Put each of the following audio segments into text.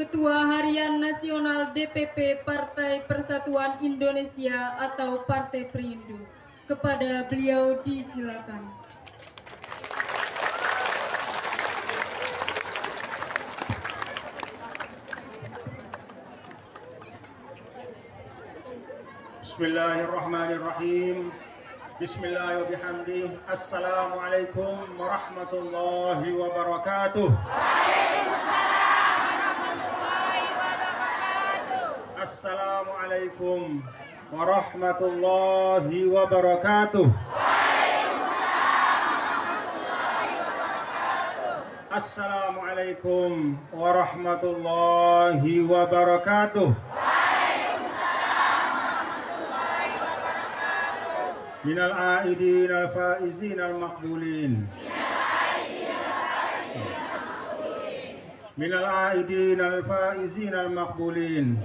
Ketua Harian Nasional DPP Partai Persatuan Indonesia atau Partai Perindo. Kepada beliau disilakan. Bismillahirrahmanirrahim. Bismillahirrahmanirrahim. Assalamualaikum warahmatullahi wabarakatuh. Assalamualaikum warahmatullahi wabarakatuh. Assalamualaikum warahmatullahi wabarakatuh. Minal aidin al faizin al maqbulin. Minal aidin al faizin al maqbulin.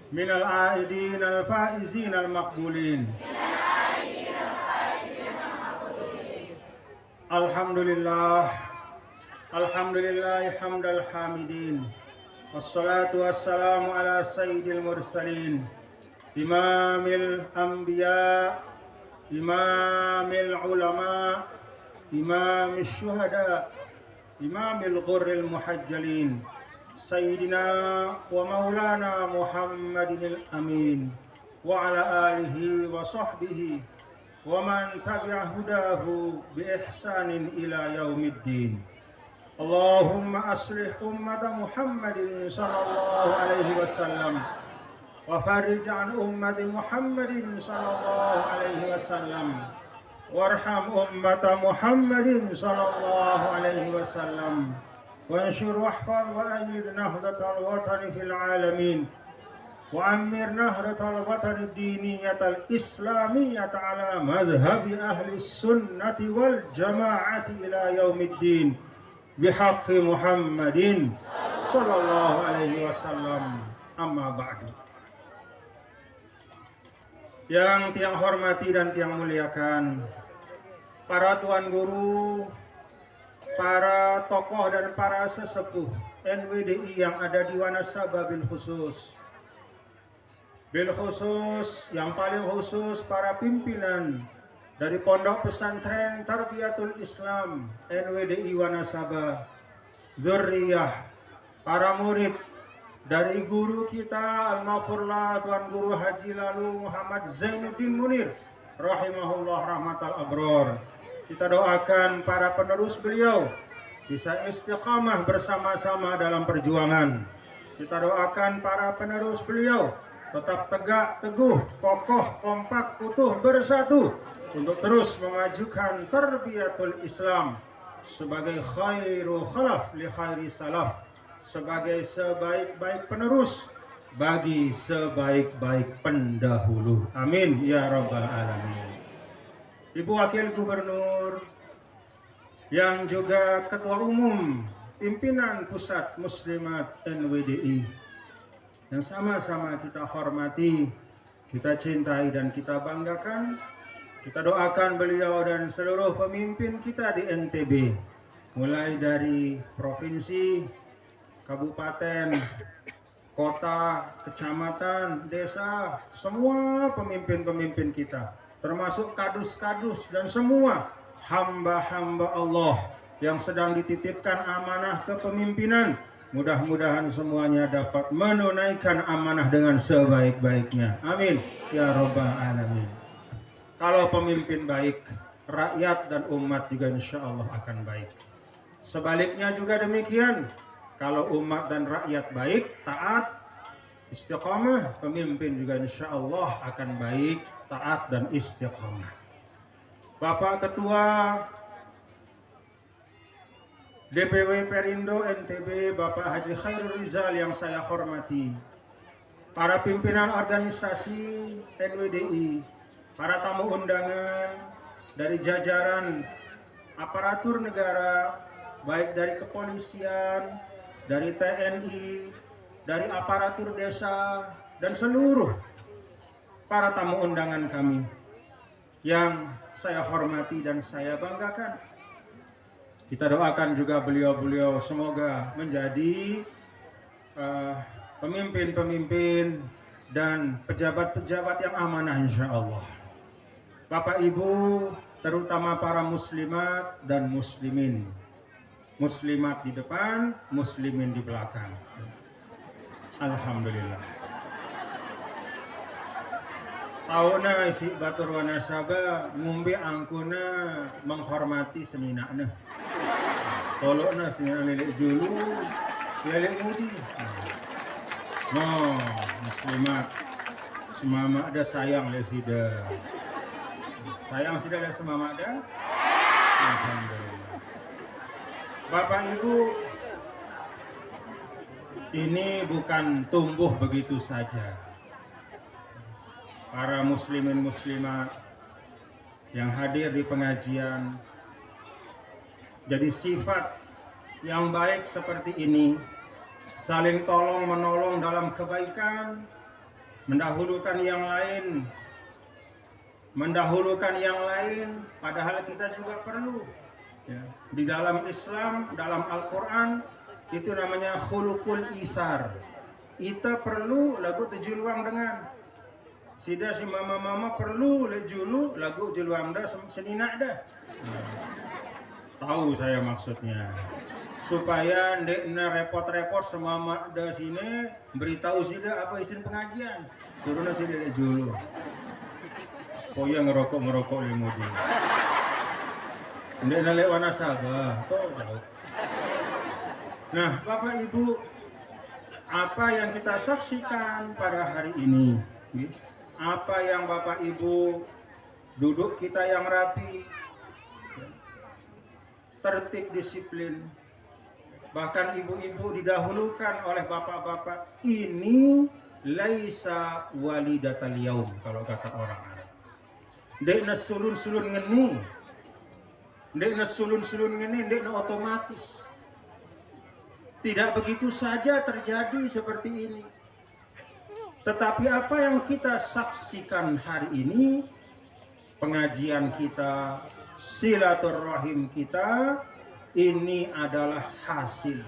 Minal aidin al faizin al maqbulin. Alhamdulillah. Alhamdulillah hamdal hamidin. Wassalatu wassalamu ala sayyidil mursalin. Imamil anbiya, imamil ulama, imamil syuhada, imamil ghurril muhajjalin, sayyidina wa maulana Muhammadinil amin, wa ala alihi wa sahbihi wa man tabi'a hudahu bi ihsanin ila yaumiddin. Allahumma aslih ummata Muhammadin sallallahu alaihi wasallam wa farij an ummati Muhammadin sallallahu alaihi wasallam warham ummata Muhammadin sallallahu alaihi wasallam wa anshur wahfaz wa ayyid nahdatal watani fil alamin wa ammir nahdatal watani diniyatal islamiyata ala madhhabi ahli sunnati wal jama'ati ila yaumiddin bihaqqi Muhammadin sallallahu alaihi wasallam. Amma ba'du. Yang tiang hormati dan tiang muliakan, para tuan guru, para tokoh dan para sesepuh NWDI yang ada di Wanasaba bil khusus yang paling khusus para pimpinan dari Pondok Pesantren Tarbiyatul Islam NWDI Wanasaba, zurriyah, para murid dari guru kita Al-Maghfurlah Tuan Guru Haji Lalu Muhammad Zainuddin Munir rahimahullah rahmatal abror. Kita doakan para penerus beliau bisa istiqamah bersama-sama dalam perjuangan. Kita doakan para penerus beliau tetap tegak, teguh, kokoh, kompak, utuh, bersatu untuk terus memajukan tarbiyatul Islam sebagai khairu khalaf li khairi salaf, sebagai sebaik-baik penerus bagi sebaik-baik pendahulu. Amin ya rabbal alamin. Ibu Wakil Gubernur yang juga Ketua Umum Pimpinan Pusat Muslimat NWDI yang sama-sama kita hormati, kita cintai dan kita banggakan, kita doakan beliau dan seluruh pemimpin kita di NTB, mulai dari provinsi, kabupaten, kota, kecamatan, desa, semua pemimpin-pemimpin kita, termasuk kadus-kadus dan semua hamba-hamba Allah yang sedang dititipkan amanah kepemimpinan. Mudah-mudahan semuanya dapat menunaikan amanah dengan sebaik-baiknya. Amin ya rabbal alamin. Kalau pemimpin baik, rakyat dan umat juga insya Allah akan baik. Sebaliknya juga demikian. Kalau umat dan rakyat baik, taat, istiqamah, pemimpin juga insya Allah akan baik, taat dan istiqamah. Bapak Ketua DPW Perindo NTB, Bapak Haji Khairul Rizal yang saya hormati, para pimpinan organisasi NWDI, para tamu undangan dari jajaran aparatur negara, baik dari kepolisian, dari TNI, dari aparatur desa, dan seluruh para tamu undangan kami yang saya hormati dan saya banggakan. Kita doakan juga beliau-beliau semoga menjadi pemimpin-pemimpin dan pejabat-pejabat yang amanah insya Allah. Bapak Ibu, terutama para muslimat dan muslimin. Muslimat di depan, muslimin di belakang. Alhamdulillah. Tauna isi batur wanasaba ngumbi angkuna menghormati seninakna. Tolokna senina lelek julu, lelek mudi. No, muslimat. Semama ada sayang le sida. Sayang sida le semama ada. Alhamdulillah. Bapak Ibu, ini bukan tumbuh begitu saja. Para muslimin muslimat yang hadir di pengajian, jadi sifat yang baik seperti ini, saling tolong menolong dalam kebaikan, mendahulukan yang lain, padahal kita juga perlu. Ya. Di dalam Islam, dalam Al-Quran, itu namanya khulukul isar. Kita perlu lagu tejuluang dengan. Sida si mama-mama perlu lejulu lagu juluang dah seninak dah. Tahu saya maksudnya. Supaya ndekna repot-repot semama dah sini beritahu sida apa isin pengajian. Suruhna sida lejulu. Poya ngerokok limudi. Ndekna lek wanasaba, tahu. Nah, Bapak Ibu, apa yang kita saksikan pada hari ini? Apa yang Bapak Ibu duduk kita yang rapi, tertib disiplin, bahkan ibu-ibu didahulukan oleh bapak-bapak. Ini laisa walidatal yaum kalau kata orang Arab. Dekna sulun-sulun ngeni, dekna otomatis. Tidak begitu saja terjadi seperti ini. Tetapi apa yang kita saksikan hari ini, pengajian kita, silaturahim kita, ini adalah hasil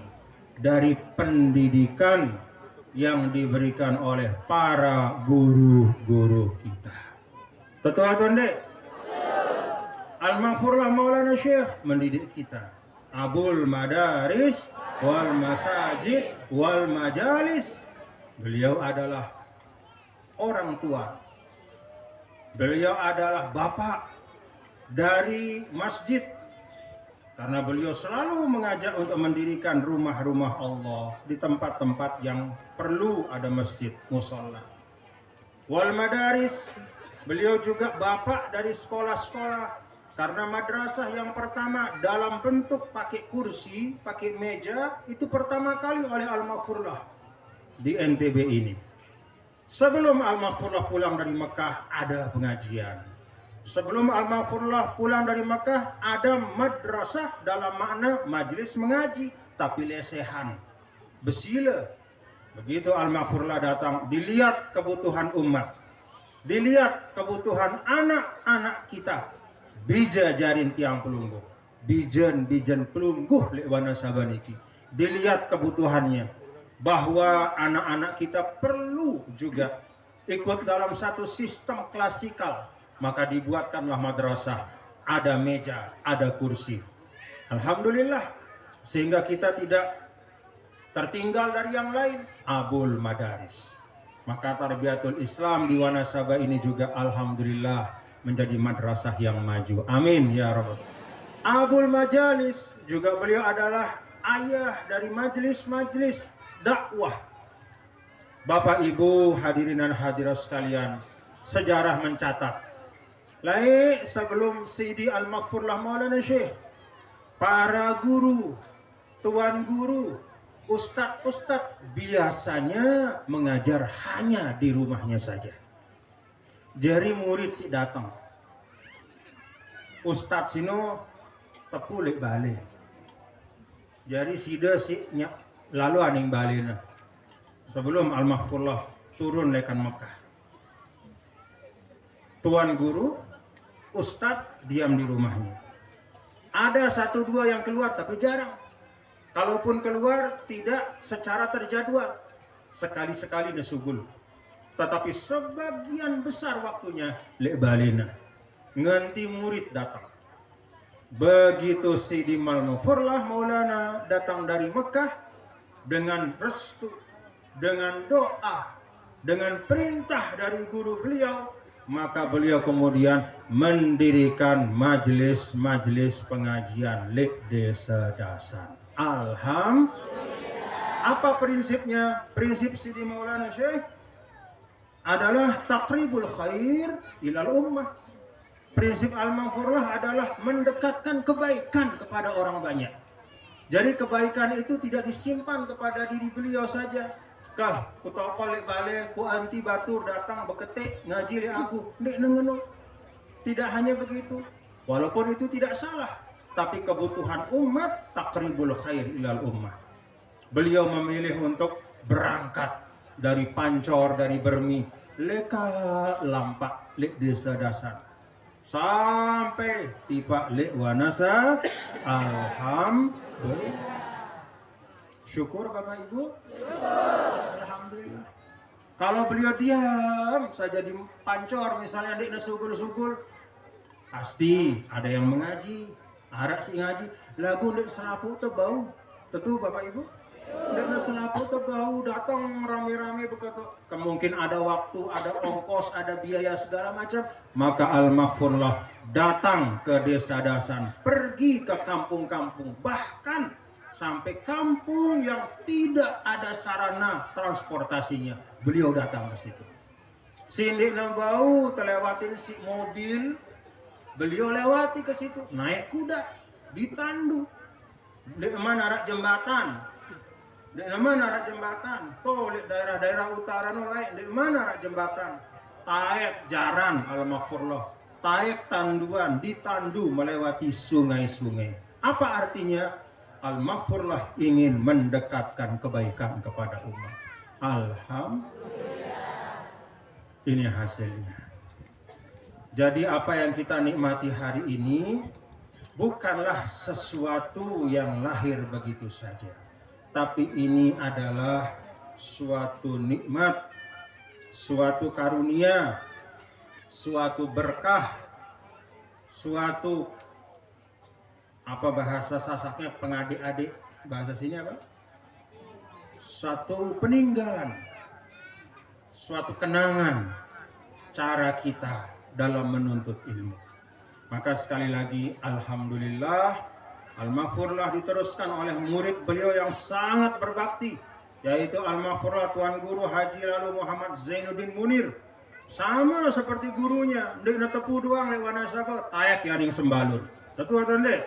dari pendidikan yang diberikan oleh para guru-guru kita. Tetua Tonde, Al-Maghfurlah Maulana Syekh mendidik kita. Abul Madaris wal Masajid wal Majalis. Beliau adalah orang tua. Beliau adalah bapak dari masjid. Karena beliau selalu mengajak untuk mendirikan rumah-rumah Allah di tempat-tempat yang perlu ada masjid, musholla. Wal madaris, beliau juga bapak dari sekolah-sekolah. Karena madrasah yang pertama dalam bentuk pakai kursi, pakai meja, itu pertama kali oleh Al-Maghfurlah di NTB ini. Sebelum Al-Maghfurlah pulang dari Mekah ada pengajian. Sebelum Al-Maghfurlah pulang dari Mekah ada madrasah dalam makna majlis mengaji, tapi lesehan, besila. Begitu Al-Maghfurlah datang, dilihat kebutuhan umat, dilihat kebutuhan anak-anak kita. Bija jarin tiang pelungguh, bijen pelungguh lewana sabaniki. Dilihat kebutuhannya, bahwa anak-anak kita perlu juga ikut dalam satu sistem klasikal, maka dibuatkanlah madrasah, ada meja, ada kursi. Alhamdulillah, sehingga kita tidak tertinggal dari yang lain. Abul Madaris, maka Tarbiyatul Islam di Wanasaba ini juga alhamdulillah menjadi madrasah yang maju. Amin ya Rabb. Abul Majalis juga beliau adalah ayah dari majlis-majlis dakwah. Bapak Ibu hadirin dan hadirat sekalian, sejarah mencatat, sebelum Sidi Al-Maghfurlah Maulana Syekh, para guru, tuan guru, ustadz biasanya mengajar hanya di rumahnya saja. Jari murid si datang, ustadz sino tepulik balik. Jari sida si lalu aning balina sebelum Al-Maghfurlah turun lekan Mekah. Tuan guru, ustadz diam di rumahnya. Ada satu dua yang keluar tapi jarang. Kalaupun keluar tidak secara terjadwal. Sekali-sekali nesugul. Tetapi sebagian besar waktunya lek balena. Nganti murid datang. Begitu Sidi Malmufurlah Maulana datang dari Mekah dengan restu, dengan doa, dengan perintah dari guru beliau, maka beliau kemudian mendirikan majelis-majelis pengajian lek desa dasan. Alhamdulillah. Apa prinsipnya? Prinsip Sidi Maulana Syekh adalah takribul khair ilal ummah. Prinsip Al-Maghfurlah adalah mendekatkan kebaikan kepada orang banyak. Jadi kebaikan itu tidak disimpan kepada diri beliau saja. Kah, ku tokol lek bale, ku anti batur datang beketik ngaji le aku, ndek nengeno. Tidak hanya begitu. Walaupun itu tidak salah, tapi kebutuhan umat takribul khair ilal ummah. Beliau memilih untuk berangkat dari Pancor, dari Bermi, leka lampak lek desa dasar. Sampai tiba lek Wanasa. Alhamdulillah. Syukur Bapak Ibu. Alhamdulillah. Kalau beliau diam saja di Pancor misalnya di nesugul-sugul, pasti ada yang mengaji, arak si ngaji, lagu ndek selapu tuh bau. Tentu Bapak Ibu. Ndek selapu tuh bau, datang rame-rame begitu. Kemungkin ada waktu, ada ongkos, ada biaya segala macam, maka Al-Maghfurlah datang ke desa dasan, pergi ke kampung-kampung, bahkan sampai kampung yang tidak ada sarana transportasinya, beliau datang ke situ. Sindik bau terlewatin si mobil, beliau lewati ke situ, naik kuda, ditandu, di mana arah jembatan, di mana arah jembatan, tuh di daerah-daerah utara nolai, di mana arah jembatan, taek jaran Al-Maghfurlah, taek tanduan, ditandu melewati sungai-sungai. Apa artinya? Al-Maghfurlah ingin mendekatkan kebaikan kepada umat. Alhamdulillah. Ini hasilnya. Jadi apa yang kita nikmati hari ini bukanlah sesuatu yang lahir begitu saja. Tapi ini adalah suatu nikmat, suatu karunia, suatu berkah, suatu apa bahasa Sasaknya pengadik-adik, bahasa sini apa? Suatu peninggalan, suatu kenangan cara kita dalam menuntut ilmu. Maka sekali lagi Alhamdulillah, Al-Maghfurlah diteruskan oleh murid beliau yang sangat berbakti, yaitu Al-Maghfurlah Tuan Guru Haji Lalu Muhammad Zainuddin Munir. Sama seperti gurunya, ndek netepu doang lek Wanasaba, tayak yaning sembalun. Tentu atau ndek?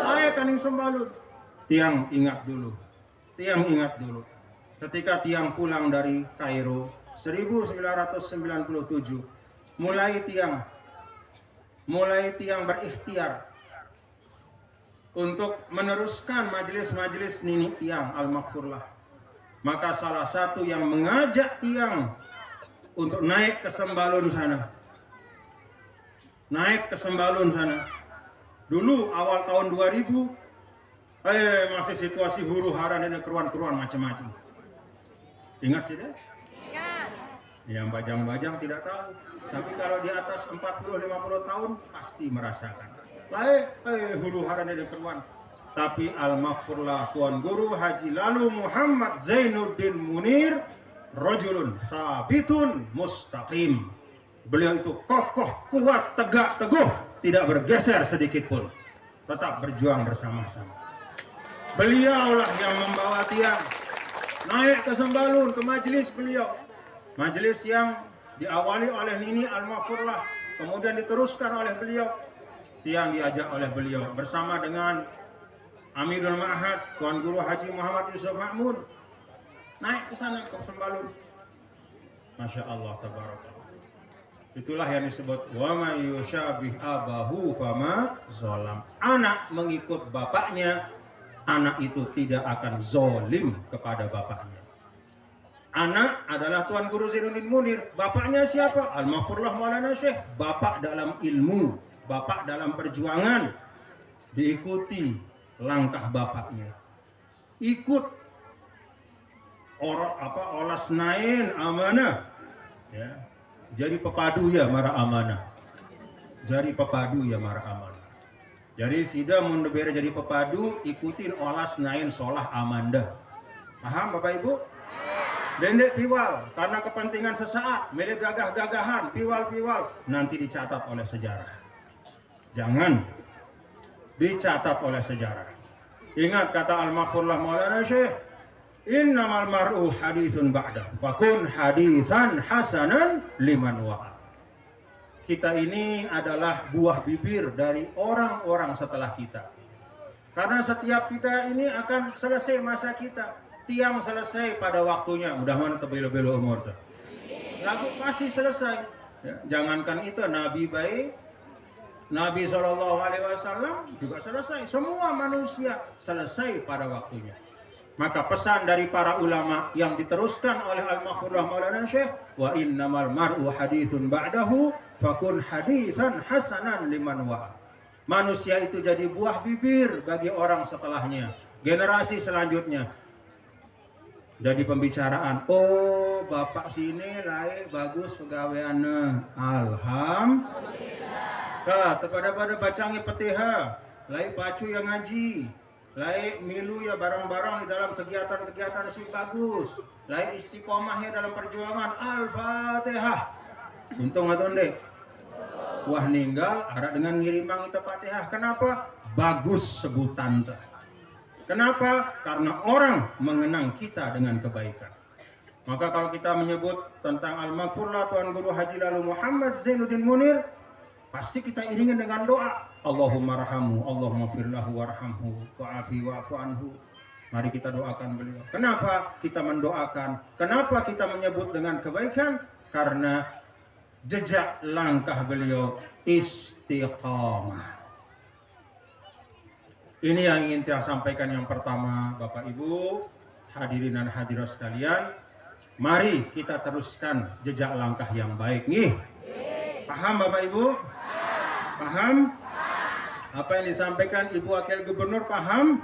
Tayak yaning sembalun. Tiang ingat dulu. Ketika tiang pulang dari Kairo 1997, mulai tiang berikhtiar untuk meneruskan majelis-majelis nini tiang Al-Maghfurlah. Maka salah satu yang mengajak tiang untuk naik ke Sembalun sana. Dulu awal tahun 2000, masih situasi huru hara dan keruan-keruan macam-macam. Ingat sih deh? Ingat. Yang bajang-bajang tidak tahu. Tapi kalau di atas 40-50 tahun pasti merasakan. Huru hara dan keruan. Tapi Al-Maghfurlah Tuan Guru Haji Lalu Muhammad Zainuddin Munir rajulun sabitun mustaqim. Beliau itu kokoh, kuat, tegak, teguh, tidak bergeser sedikit pun. Tetap berjuang bersama-sama. Beliaulah yang membawa tiang naik ke Sembalun, ke majelis beliau. Majelis yang diawali oleh Nini Al-Maghfurlah, kemudian diteruskan oleh beliau. Tiang diajak oleh beliau bersama dengan Amirul Ma'had Tuan Guru Haji Muhammad Yusuf Ma'mun. Naik ke sana ke Sembalun. Masya Allah tabarakallah. Itulah yang disebut wa may yusyabih abahu fama zalam. Anak mengikut bapaknya, anak itu tidak akan zolim kepada bapaknya. Anak adalah Tuan Guru Zainuddin Munir. Bapaknya siapa? Al-Maghfurlah Maulana Syekh. Bapak dalam ilmu, bapak dalam perjuangan. diikuti langkah bapaknya, ikut olas nain amanah, ya. Jadi pepadu ya mara amanah, jadi pepadu ya mara amanah. Jadi sida mun bere jadi pepadu, ikutin olas nain solah amanda. Paham Bapak Ibu? Dendek piwal karena kepentingan sesaat, milik gagah-gagahan, piwal-piwal nanti dicatat oleh sejarah. Jangan dicatat oleh sejarah. Ingat kata Al-Maghfurlah Maulana Syekh, innamal mar'u haditsun ba'da, fakun haditsan hasanan liman wa'a. Kita ini adalah buah bibir dari orang-orang setelah kita. Karena setiap kita ini akan selesai masa kita. Tiang selesai pada waktunya, udah mana tebelo-belo umur tuh. Lagu pasti selesai. Ya, jangankan itu Nabi baik, Nabi SAW juga selesai. Semua manusia selesai pada waktunya. Maka pesan dari para ulama yang diteruskan oleh Al-Maghfurlah Maulana Syekh, wa innamal mar'u haditsun ba'dahu fakun haditsan hasanan liman wa'a. Manusia itu jadi buah bibir bagi orang setelahnya, generasi selanjutnya. Jadi pembicaraan, oh bapak sini lain bagus pegawaiannya, alhamdulillah. Pada bacangi petiha, lain pacu yang ngaji, lain milu ya barang-barang di dalam kegiatan-kegiatan si bagus, lain istiqomah ya dalam perjuangan, al-fatihah. Untung atau ndek? Wah ninggal, ada dengan ngirimang kita fatihah. Kenapa? Bagus sebutan teh. Kenapa? Karena orang mengenang kita dengan kebaikan. Maka kalau kita menyebut tentang Al-Maghfurlah Tuan Guru Haji Lalu Muhammad Zainuddin Munir, pasti kita iringin dengan doa. Allahumma rahamhu, Allahumma firlahu warhamhu, wa'afi wa'fu anhu. Mari kita doakan beliau. Kenapa kita mendoakan? Kenapa kita menyebut dengan kebaikan? Karena jejak langkah beliau istiqamah. Ini yang ingin saya sampaikan yang pertama, Bapak Ibu, hadirin dan hadirat sekalian. Mari kita teruskan jejak langkah yang baik nih. Paham Bapak Ibu? Paham? Apa yang disampaikan Ibu Wakil Gubernur paham?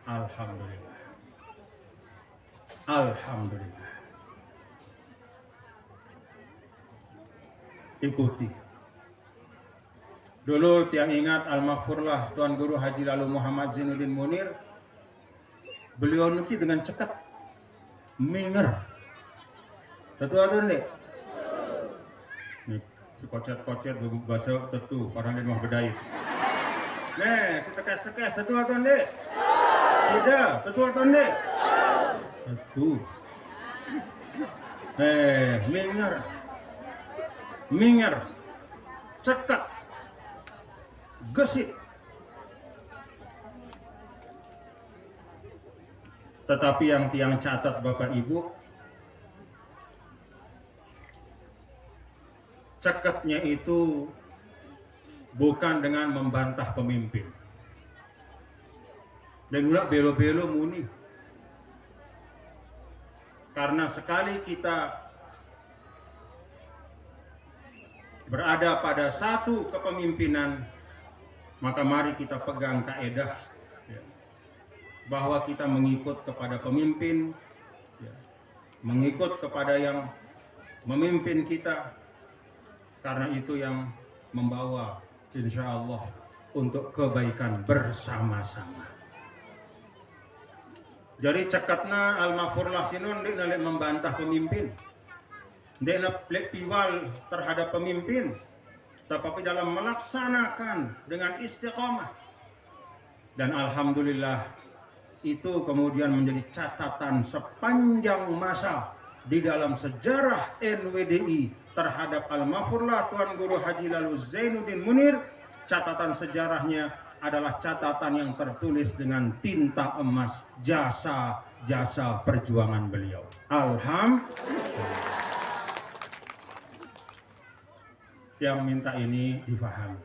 Alhamdulillah. Alhamdulillah. Ikuti. Dulu tiang ingat Al-Maghfurlah Tuan Guru Haji Lalu Muhammad Zainuddin Munir, beliau nuki dengan cekat, minger. Tentu ada nih. Nih, si kocet-kocet bahasa tentu, orang lain mau bedai. Nih, si tekes-tekes, tentu ada nih. Sida, tentu ada nih. Tentu. Minger. Minger. Cekat. Gesit. Tetapi yang tiang catat Bapak Ibu, cekatnya itu bukan dengan membantah pemimpin. Dan ulah belo-belo muni. Karena sekali kita berada pada satu kepemimpinan, maka mari kita pegang kaedah ya, bahwa kita mengikut kepada pemimpin, ya, mengikut kepada yang memimpin kita, karena itu yang membawa insya Allah untuk kebaikan bersama-sama. Jadi cekatna Al-Maghfurlah sinun dia nalik membantah pemimpin, dia nalik piwal terhadap pemimpin, tetapi dalam melaksanakan dengan istiqamah. Dan alhamdulillah itu kemudian menjadi catatan sepanjang masa di dalam sejarah NWDI terhadap Al-Maghfurlah Tuan Guru Haji Lalu Zainuddin Munir. Catatan sejarahnya adalah catatan yang tertulis dengan tinta emas, jasa perjuangan beliau. Alhamdulillah. Yang minta ini difahami.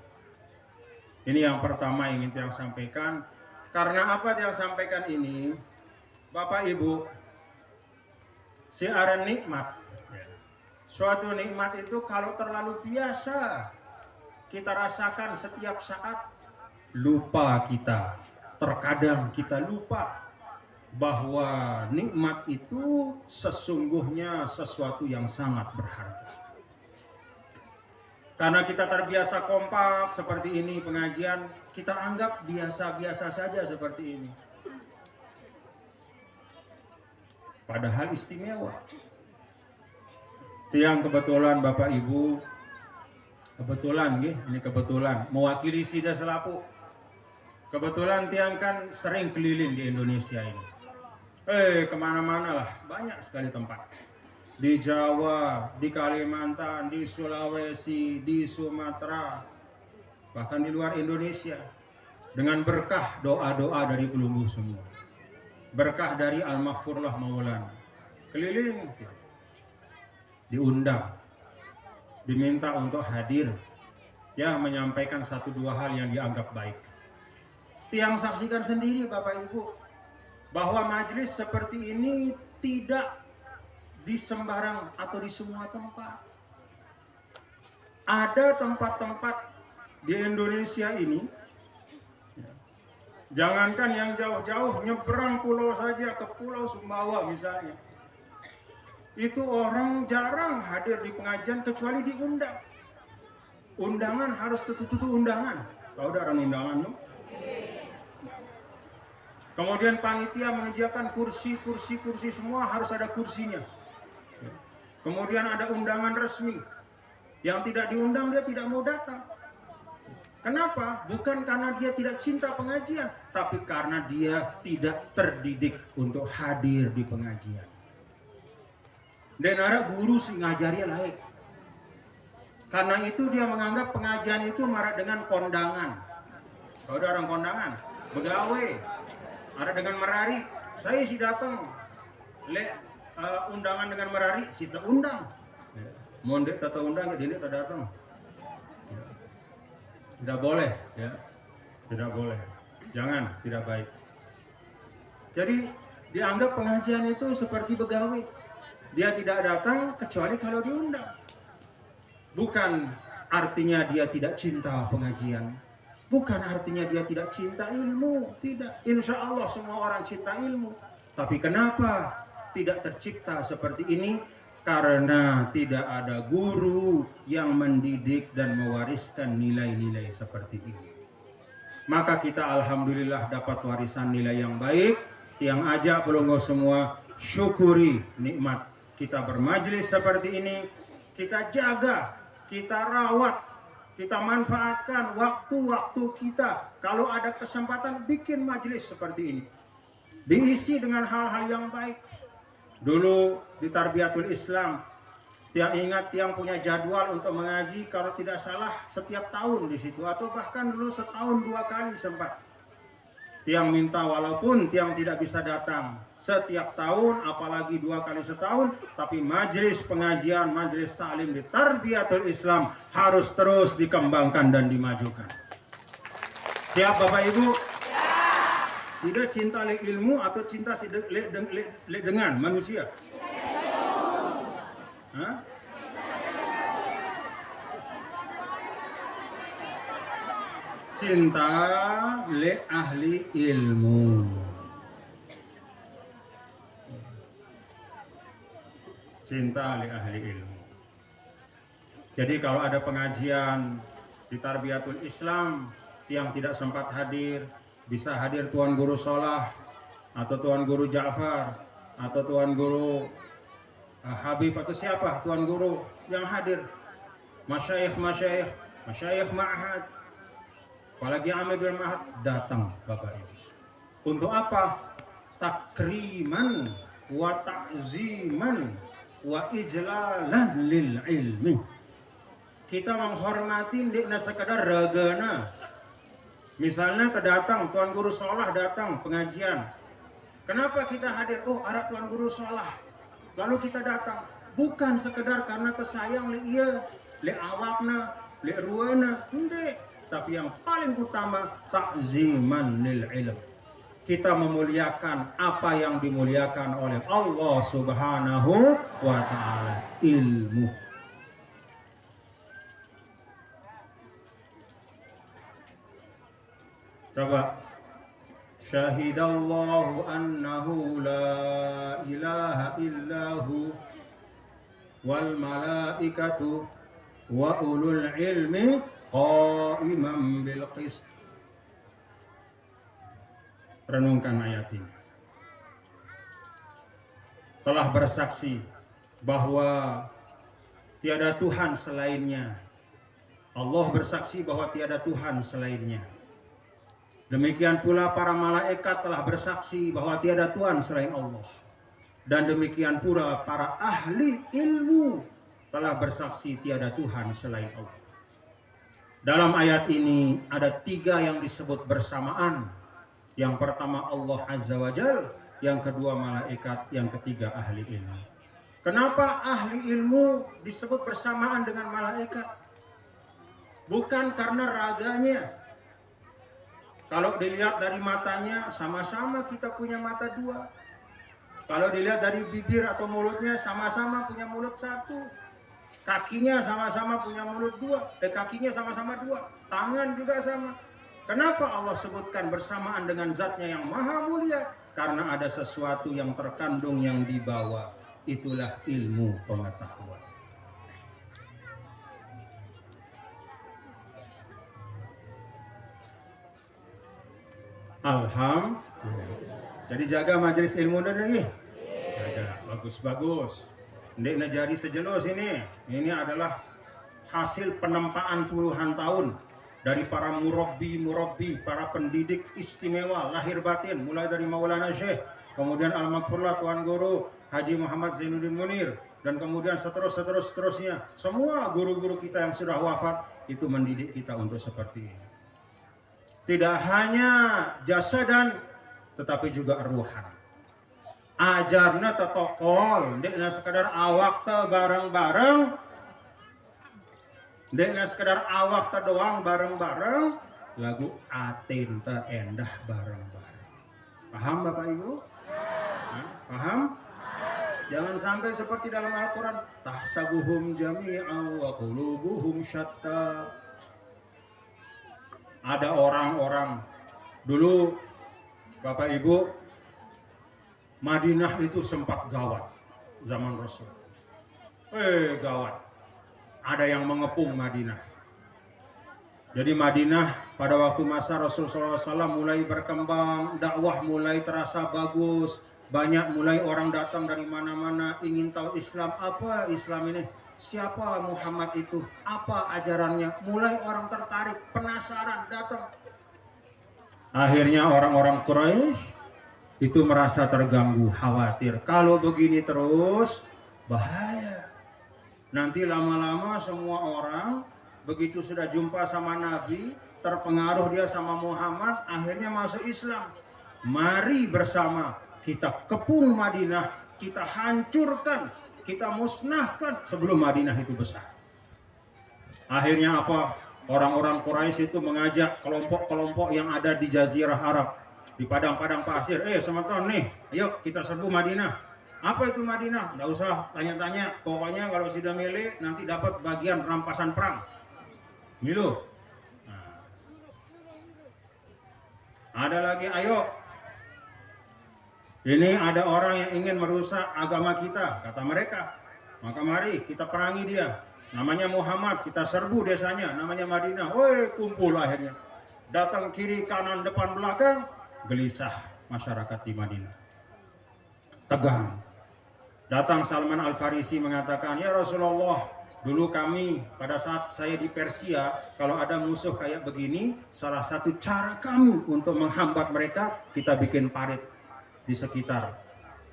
Ini yang pertama yang ingin saya sampaikan. Karena apa yang sampaikan ini, Bapak Ibu, siaran nikmat. Suatu nikmat itu kalau terlalu biasa, kita rasakan setiap saat, lupa kita. Terkadang kita lupa bahwa nikmat itu sesungguhnya sesuatu yang sangat berharga. Karena kita terbiasa kompak seperti ini pengajian, kita anggap biasa-biasa saja seperti ini. Padahal istimewa. Tiang kebetulan Bapak Ibu, kebetulan ini kebetulan mewakili Sida Selapu. Kebetulan tiang kan sering keliling di Indonesia ini. Kemana-mana lah, banyak sekali tempat. Di Jawa, di Kalimantan, di Sulawesi, di Sumatera, bahkan di luar Indonesia. Dengan berkah doa-doa dari pelunggu semua. Berkah dari Al-Maghfurlah Maulana. Keliling, diundang, diminta untuk hadir, ya menyampaikan 1-2 hal yang dianggap baik. Tiang saksikan sendiri Bapak Ibu, bahwa majelis seperti ini tidak di sembarang atau di semua tempat. Ada tempat-tempat di Indonesia ini, jangankan yang jauh-jauh, nyebrang pulau saja ke Pulau Sumbawa misalnya, itu orang jarang hadir di pengajian kecuali diundang. Undangan harus tutu undangan. Tahu ada orang undangan no? Kemudian panitia menyediakan kursi semua harus ada kursinya. Kemudian ada undangan resmi. Yang tidak diundang dia tidak mau datang. Kenapa? Bukan karena dia tidak cinta pengajian, tapi karena dia tidak terdidik untuk hadir di pengajian. Dan ada guru sih ngajari lain. Karena itu dia menganggap pengajian itu marah dengan kondangan. Kalau ada orang kondangan, begawe, ada dengan merari. Saya sih datang, undangan dengan merari, sih tak undang. Mondek tak undang, dia tak datang. Tidak boleh, ya, tidak boleh. Jangan, tidak baik. Jadi dianggap pengajian itu seperti begawe. Dia tidak datang kecuali kalau diundang. Bukan artinya dia tidak cinta pengajian. Bukan artinya dia tidak cinta ilmu. Tidak. Insya Allah semua orang cinta ilmu. Tapi kenapa tidak tercipta seperti ini? Karena tidak ada guru yang mendidik dan mewariskan nilai-nilai seperti ini. Maka kita alhamdulillah dapat warisan nilai yang baik. Tiang ajak pelunggu semua syukuri nikmat kita bermajelis seperti ini. Kita jaga, kita rawat, kita manfaatkan waktu-waktu kita. Kalau ada kesempatan bikin majelis seperti ini, diisi dengan hal-hal yang baik. Dulu di Tarbiyatul Islam, tiang ingat tiang punya jadwal untuk mengaji kalau tidak salah setiap tahun di situ, atau bahkan dulu setahun 2 kali sempat. Tiang minta walaupun tiang tidak bisa datang setiap tahun, apalagi 2 kali setahun, tapi majelis pengajian, majelis ta'lim di Tarbiyatul Islam harus terus dikembangkan dan dimajukan. Siap Bapak Ibu? Sida cinta le ilmu atau cinta le dengan manusia? Hah? Cinta le ahli ilmu. Cinta le ahli ilmu. Jadi kalau ada pengajian di Tarbiyatul Islam, tiang tidak sempat hadir, bisa hadir Tuan Guru Solah atau Tuan Guru Ja'far atau Tuan Guru Habib atau siapa Tuan Guru yang hadir, masyayikh ma'had, apalagi Ahmadul Mahad datang Bapak Ibu. Untuk apa? Takriman wa ta'ziman wa ijlalan lil ilmi. Kita menghormati tidak sekadar ragana. Misalnya terdatang Tuan Guru Solah datang pengajian. Kenapa kita hadir? Oh, ada Tuan Guru Solah. Lalu kita datang. Bukan sekedar karena tersayang le iya, le awakna, le ruana, hindi. Tapi yang paling utama takziman lil ilm. Kita memuliakan apa yang dimuliakan oleh Allah Subhanahu wa taala, ilmu. Coba. Syahidallahu annahu la ilaha illahu wal malaikatu wa ulul ilmi qa'iman bil qist. Renungkan ayat ini. Telah bersaksi bahwa tiada Tuhan selainnya. Allah bersaksi bahwa tiada Tuhan selainnya. Demikian pula para malaikat telah bersaksi bahwa tiada Tuhan selain Allah. Dan demikian pula para ahli ilmu telah bersaksi tiada Tuhan selain Allah. Dalam ayat ini ada 3 yang disebut bersamaan. Yang pertama Allah Azza wa Jalla, yang kedua malaikat, yang ketiga ahli ilmu. Kenapa ahli ilmu disebut bersamaan dengan malaikat? Bukan karena raganya. Kalau dilihat dari matanya, sama-sama kita punya mata 2. Kalau dilihat dari bibir atau mulutnya, sama-sama punya mulut 1. Kakinya sama-sama punya mulut 2. Kakinya sama-sama 2. Tangan juga sama. Kenapa Allah sebutkan bersamaan dengan zatnya yang maha mulia? Karena ada sesuatu yang terkandung yang dibawa. Itulah ilmu pengetahuan. Alhamdulillah. Jadi jaga majelis ilmu dan lagi. Jaga, bagus-bagus. Ndek najari sejelos ini. Ini adalah hasil penempaan puluhan tahun dari para murabbi, para pendidik istimewa lahir batin, mulai dari Maulana Syekh, kemudian Al-Maghfurlah Tuan Guru Haji Muhammad Zainuddin Munir, dan kemudian seterusnya. Semua guru-guru kita yang sudah wafat itu mendidik kita untuk seperti ini. Tidak hanya jasadan, tetapi juga ruhan. Ajarna tetokol, ndekna sekadar awak te bareng-bareng, ndekna sekadar awak te doang bareng-bareng, lagu atin te endah bareng-bareng. Paham Bapak Ibu? Paham? Jangan sampai seperti dalam Al-Quran, tahsabuhum jami'an wa qulubuhum syatta. Ada orang-orang dulu, Bapak Ibu, Madinah itu sempat gawat zaman Rasul. Gawat. Ada yang mengepung Madinah. Jadi Madinah pada waktu masa Rasul SAW mulai berkembang, dakwah mulai terasa bagus, banyak mulai orang datang dari mana-mana ingin tahu Islam. Apa Islam ini? Siapa Muhammad itu? Apa ajarannya? Mulai orang tertarik, penasaran, datang. Akhirnya orang-orang Quraisy itu merasa terganggu, khawatir. Kalau begini terus, bahaya. Nanti lama-lama semua orang begitu sudah jumpa sama Nabi, terpengaruh dia sama Muhammad, akhirnya masuk Islam. Mari bersama kita kepung Madinah, kita hancurkan, kita musnahkan sebelum Madinah itu besar. Akhirnya apa? Orang-orang Quraisy itu mengajak kelompok-kelompok yang ada di Jazirah Arab, di padang-padang pasir. Semeton nih, ayo kita serbu Madinah. Apa itu Madinah? Nggak usah tanya-tanya. Pokoknya kalau sudah milih nanti dapat bagian rampasan perang. Milu. Nah. Ada lagi, ayo. Ini ada orang yang ingin merusak agama kita, kata mereka. Maka mari kita perangi dia. Namanya Muhammad, kita serbu desanya, namanya Madinah. Kumpul akhirnya. Datang kiri, kanan, depan, belakang. Gelisah masyarakat di Madinah. Tegang. Datang Salman Al-Farisi mengatakan, ya Rasulullah, dulu kami pada saat saya di Persia, kalau ada musuh kayak begini, salah satu cara kami untuk menghambat mereka, kita bikin parit di sekitar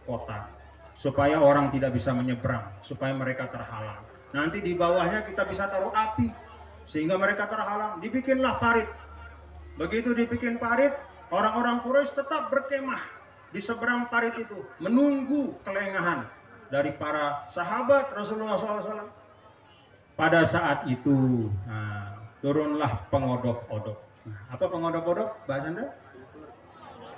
kota. Supaya orang tidak bisa menyeberang, supaya mereka terhalang. Nanti di bawahnya kita bisa taruh api, sehingga mereka terhalang. Dibikinlah parit. Begitu dibikin parit, orang-orang Quraisy tetap berkemah di seberang parit itu, menunggu kelengahan dari para sahabat Rasulullah SAW. Pada saat itu, turunlah pengodop-odop. Apa pengodop-odop bahasa Anda?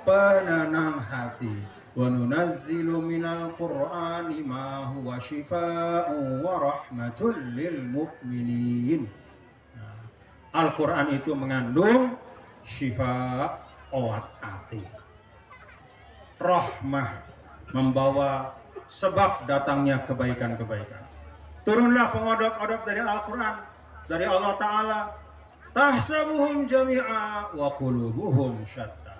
Penenang hati. Wa nunazzilu minal Qur'ani ma huwa shifaa'un wa rahmatul lil mu'minin. Al-Quran itu mengandung syifa oat ati. Rahmah membawa sebab datangnya kebaikan-kebaikan. Turunlah pengodok-odok dari Al-Quran, dari Allah Ta'ala. Tahsabuhum jami'a wa qulubuhum syatta.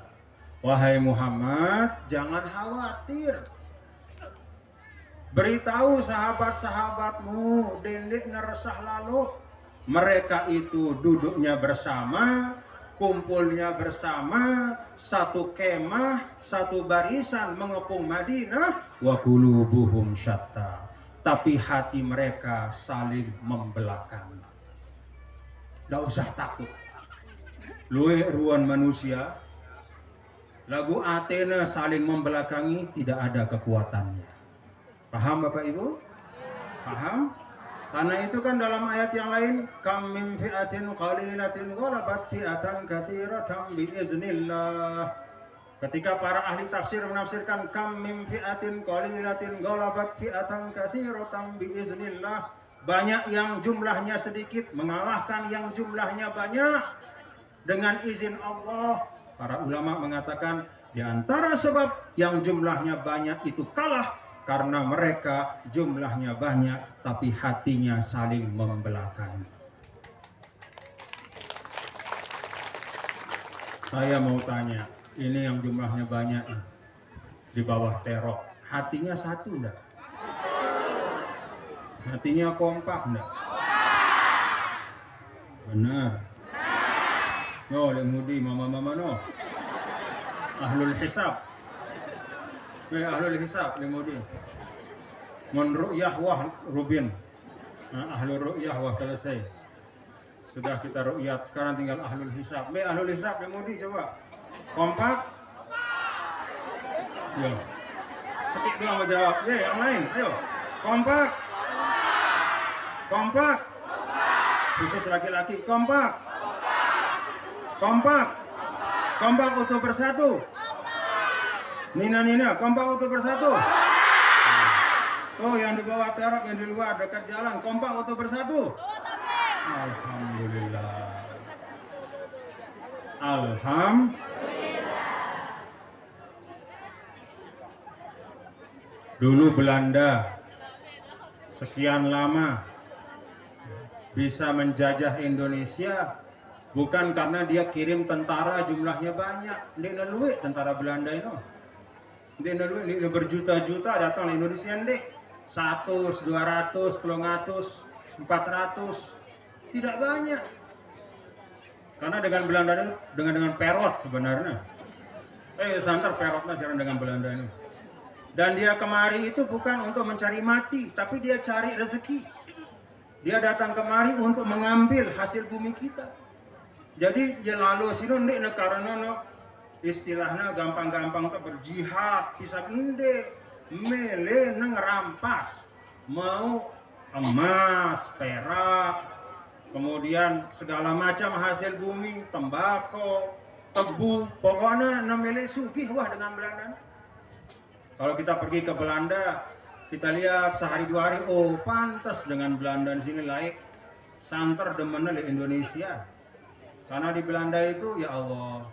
Wahai Muhammad, jangan khawatir. Beritahu sahabat-sahabatmu, dendek neresah lalu. Mereka itu duduknya bersama, kumpulnya bersama, satu kemah, satu barisan mengepung Madinah. Wa qulubuhum syatta. Tapi hati mereka saling membelakangi. Tidak usah takut. Luwe ruan manusia, lagu Athena saling membelakangi, tidak ada kekuatannya. Paham Bapak Ibu? Paham? Karena itu kan dalam ayat yang lain, kam min fi'atin qalilatin ghalabat fi'atan katsiratan biiznillah. Ketika para ahli tafsir menafsirkan kam min fi'atin qalilatin ghalabat fi'atan katsiratan biiznillah, banyak yang jumlahnya sedikit mengalahkan yang jumlahnya banyak dengan izin Allah. Para ulama mengatakan di antara sebab yang jumlahnya banyak itu kalah karena mereka jumlahnya banyak tapi hatinya saling membelakangi. Saya mau tanya, ini yang jumlahnya banyak di bawah terok, hatinya satu enggak? Hatinya kompak enggak? Benar. No, lemudi mama-mama no. Ahlul hisab. Ahlul hisab lemudi. Mon ru'yah wah rubin. Ahlul ru'yah wah selesai. Sudah kita ru'yat, sekarang tinggal ahlul hisab. Ahlul hisab lemudi coba. Kompak? Yo. Sedikit doang mau jawab. Yang lain, ayo. Kompak? Kompak? Khusus laki-laki, kompak? Kompak? Kompak utuh bersatu? Nina, kompak utuh bersatu? Oh, yang di bawah terok, yang di luar dekat jalan, kompak utuh bersatu? Alhamdulillah. Dulu Belanda sekian lama bisa menjajah Indonesia bukan karena dia kirim tentara jumlahnya banyak. Ndek leluwe tentara Belanda itu. Ndek leluwe berjuta-juta datang ke Indonesia ndek. 100, 200, 300, 400 tidak banyak. Karena dengan Belanda itu dengan perot sebenarnya. Santer perotnya sekarang dengan Belanda ini. Dan dia kemari itu bukan untuk mencari mati, tapi dia cari rezeki. Dia datang kemari untuk mengambil hasil bumi kita. Jadi dia lalu sini ndek karena istilahnya gampang-gampang tuh berjihad, bisa ndek mele ngerampas, mau emas, perak, kemudian segala macam hasil bumi, tembakau, tebu, pokoknya namanya sugih wah dengan Belanda. Kalau kita pergi ke Belanda, kita lihat sehari 2 hari, oh pantas dengan Belanda di sini laik. Santer demennya di Indonesia. Karena di Belanda itu ya Allah,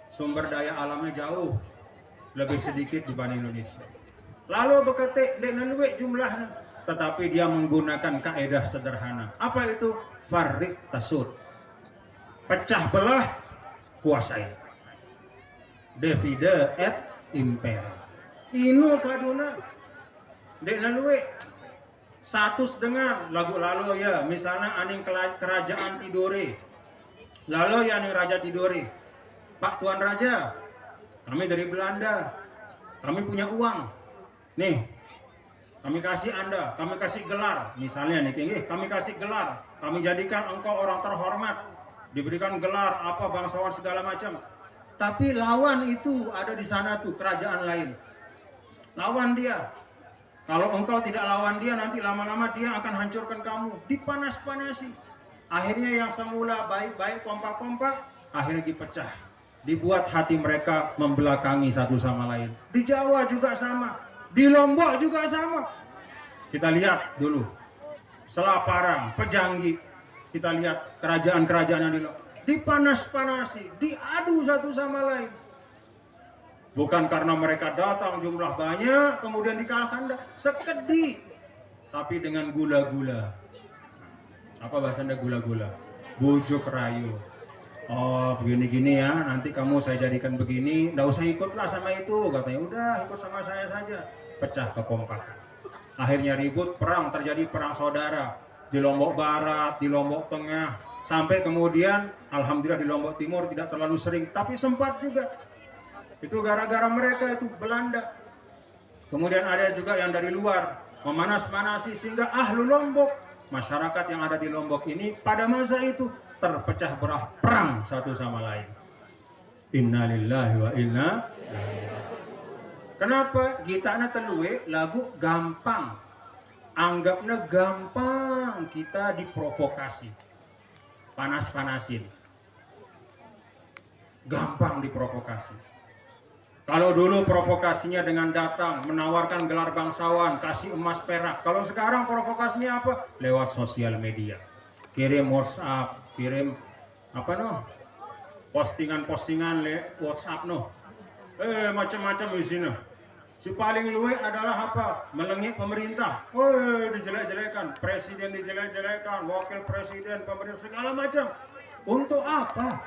sumber daya alamnya jauh lebih sedikit dibanding Indonesia. Lalu beketik dengan jumlahnya, tetapi dia menggunakan kaedah sederhana. Apa itu? Farik tasud. Pecah belah, kuasai. Divide et impera. Inu kaduna dek lalu satu dengan lagu lalu ya, misalnya aning kerajaan Tidore, lalu ya aning raja Tidore, Pak Tuan Raja, kami dari Belanda, kami punya uang, nih kami kasih Anda, kami kasih gelar, misalnya nih kami kasih gelar, kami jadikan engkau orang terhormat, diberikan gelar apa bangsawan segala macam, tapi lawan itu ada di sana tuh kerajaan lain. Lawan dia. Kalau engkau tidak lawan dia, nanti lama-lama dia akan hancurkan kamu. Dipanas-panasi. Akhirnya yang semula baik-baik, kompak-kompak, akhirnya dipecah. Dibuat hati mereka membelakangi satu sama lain. Di Jawa juga sama. Di Lombok juga sama. Kita lihat dulu. Selaparang, Pejanggi. Kita lihat kerajaan-kerajaan yang di Lombok. dipanas-panasi, diadu satu sama lain. Bukan karena mereka datang jumlah banyak, kemudian dikalahkan, sekedip, tapi dengan gula-gula. Apa bahasanya gula-gula? Bujuk rayu. Oh begini-gini ya, nanti kamu saya jadikan begini, nggak usah ikutlah sama itu, katanya. Udah ikut sama saya saja. Pecah kekompakan. Akhirnya ribut, perang terjadi, perang saudara di Lombok Barat, di Lombok Tengah, sampai kemudian alhamdulillah di Lombok Timur tidak terlalu sering, tapi sempat juga. Itu gara-gara mereka itu Belanda. Kemudian ada juga yang dari luar memanas-manasi, sehingga ahlu Lombok, masyarakat yang ada di Lombok ini pada masa itu terpecah belah, perang satu sama lain. Innalillahi wa inna. Kenapa? Gitana teluwe lagu gampang. Anggapnya gampang kita diprovokasi. Panas-panasin. Gampang diprovokasi. Kalau dulu provokasinya dengan datang, menawarkan gelar bangsawan, kasih emas perak. Kalau sekarang provokasinya apa? Lewat sosial media. Kirim WhatsApp, kirim postingan-postingan WhatsApp macam-macam isinya. Si paling luwe adalah apa? Melengit pemerintah. Dijelek-jelekan, presiden dijelek-jelekan, wakil presiden, pemerintah segala macam. Untuk apa?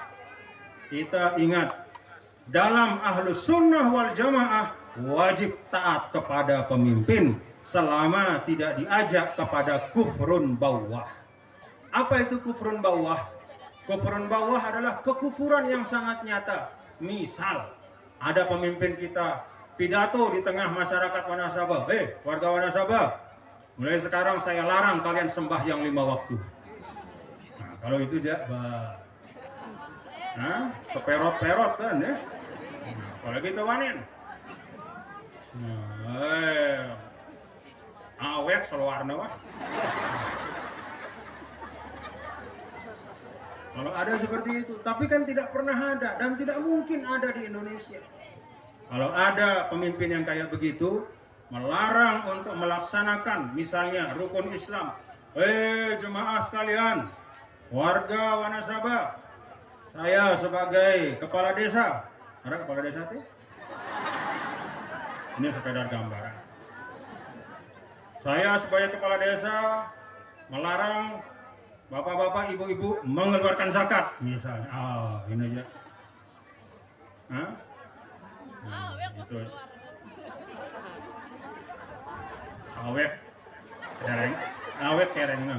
Kita ingat, dalam ahlus sunnah wal jamaah wajib taat kepada pemimpin selama tidak diajak kepada kufrun bawah. Apa itu kufrun bawah? Kufrun bawah adalah kekufuran yang sangat nyata. Misal ada pemimpin kita pidato di tengah masyarakat Wanasaba. Warga Wanasaba, mulai sekarang saya larang kalian sembahyang 5 waktu. Nah, kalau itu seperot-perot kan ya. Kalau gitu wanin. Awek seluarna wah. Kalau ada seperti itu, tapi kan tidak pernah ada dan tidak mungkin ada di Indonesia. Kalau ada pemimpin yang kayak begitu, melarang untuk melaksanakan misalnya rukun Islam. Jemaah sekalian, warga Wanasaba, saya sebagai kepala desa, ada kepala desa tuh? Ini sekedar gambaran. Saya sebagai kepala desa melarang bapak-bapak, ibu-ibu mengeluarkan zakat misalnya. Ini aja. Itu. Awek kereng.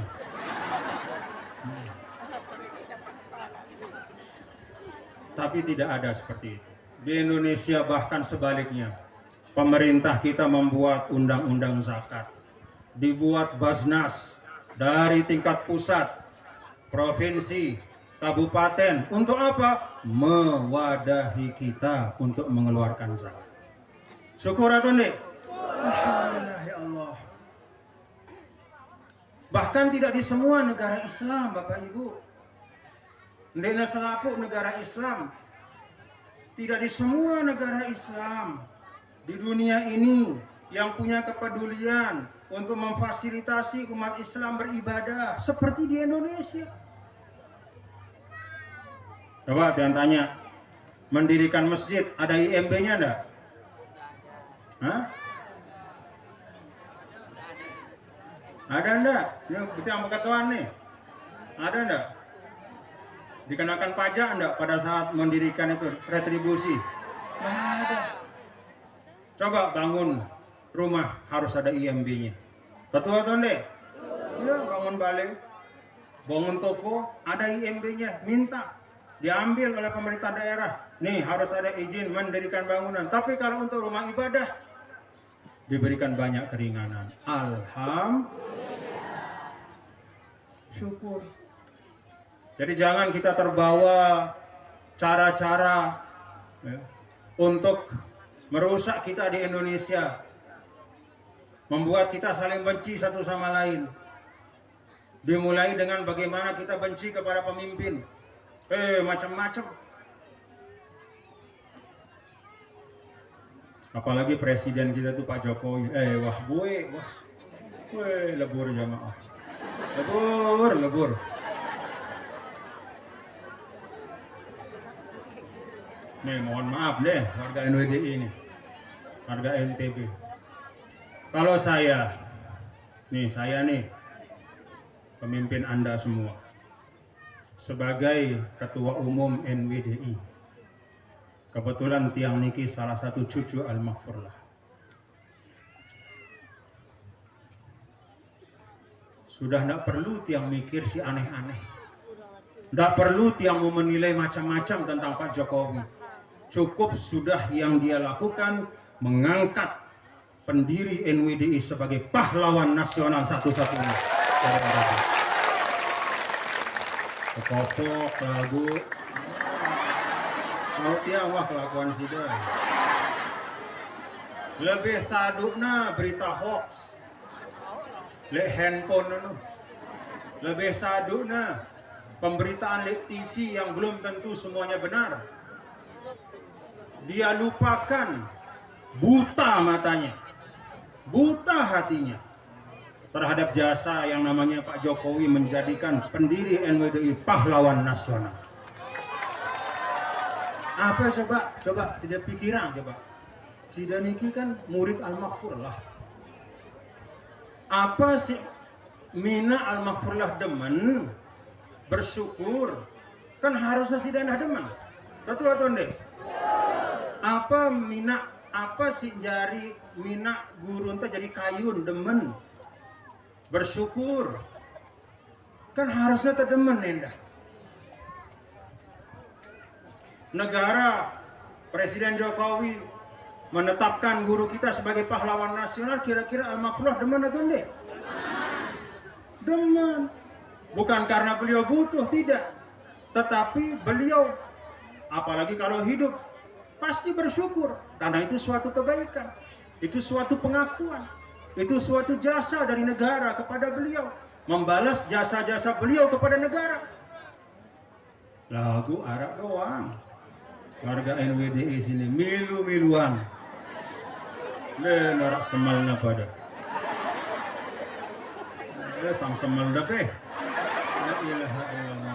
Tapi tidak ada seperti itu. Di Indonesia bahkan sebaliknya. Pemerintah kita membuat undang-undang zakat. Dibuat Basnas dari tingkat pusat, provinsi, kabupaten. Untuk apa? Mewadahi kita untuk mengeluarkan zakat. Syukur atau enggak? Alhamdulillah ya Allah. Bahkan tidak di semua negara Islam, Bapak Ibu. Ndena selaku negara Islam. Tidak di semua negara Islam di dunia ini yang punya kepedulian untuk memfasilitasi umat Islam beribadah seperti di Indonesia. Coba tanya, mendirikan masjid ada IMB-nya enggak? Ada enggak? Itu yang berketuan nih. Ada enggak? Dikenakan pajak enggak pada saat mendirikan itu retribusi? Nggak ada. Coba bangun rumah harus ada IMB-nya. Betul atau enggak? Ya, bangun balai, bangun toko ada IMB-nya, minta diambil oleh pemerintah daerah. Nih harus ada izin mendirikan bangunan. Tapi kalau untuk rumah ibadah diberikan banyak keringanan. Alhamdulillah. Syukur. Jadi jangan kita terbawa cara-cara untuk merusak kita di Indonesia, membuat kita saling benci satu sama lain. Dimulai dengan bagaimana kita benci kepada pemimpin, macam-macam. Apalagi presiden kita tuh Pak Jokowi, lebur jamaah, lebur. Nih mohon maaf deh warga NWDI ini, warga NTB. Kalau saya nih pemimpin Anda semua sebagai ketua umum NWDI. Kebetulan tiang niki salah satu cucu almarhumlah. Sudah tidak perlu tiang mikir si aneh-aneh. Tidak perlu tiang mau menilai macam-macam tentang Pak Jokowi. Cukup sudah yang dia lakukan, mengangkat pendiri NWDI sebagai pahlawan nasional satu-satunya. Kepopok lagu mau tiang wah kelakuan sida. Lebih sadukna berita hoax. Lek handphone nu. Lebih sadukna pemberitaan lek TV yang belum tentu semuanya benar. Dia lupakan, buta matanya, buta hatinya terhadap jasa yang namanya Pak Jokowi menjadikan pendiri NWDI pahlawan nasional. Apa coba sida pikiran coba. Sida niki kan murid almarhumlah. Apa sih mina almarhumlah demen bersyukur? Kan harusnya sida dah demen. Betul atau enggak? Apa mina apa sih jari mina guru ente jadi kayun demen bersyukur? Kan harusnya terdemen endah. Negara Presiden Jokowi menetapkan guru kita sebagai pahlawan nasional, kira-kira almarhumlah demen atau enggak? Demen. Bukan karena beliau butuh, tidak. Tetapi beliau apalagi kalau hidup pasti bersyukur karena itu suatu kebaikan, itu suatu pengakuan, itu suatu jasa dari negara kepada beliau, membalas jasa-jasa beliau kepada negara. Lagu arak doang. Warga NWDI sini milu-miluan. Narak semalnya pada. Sang semal dah beh. La ilaha illallah.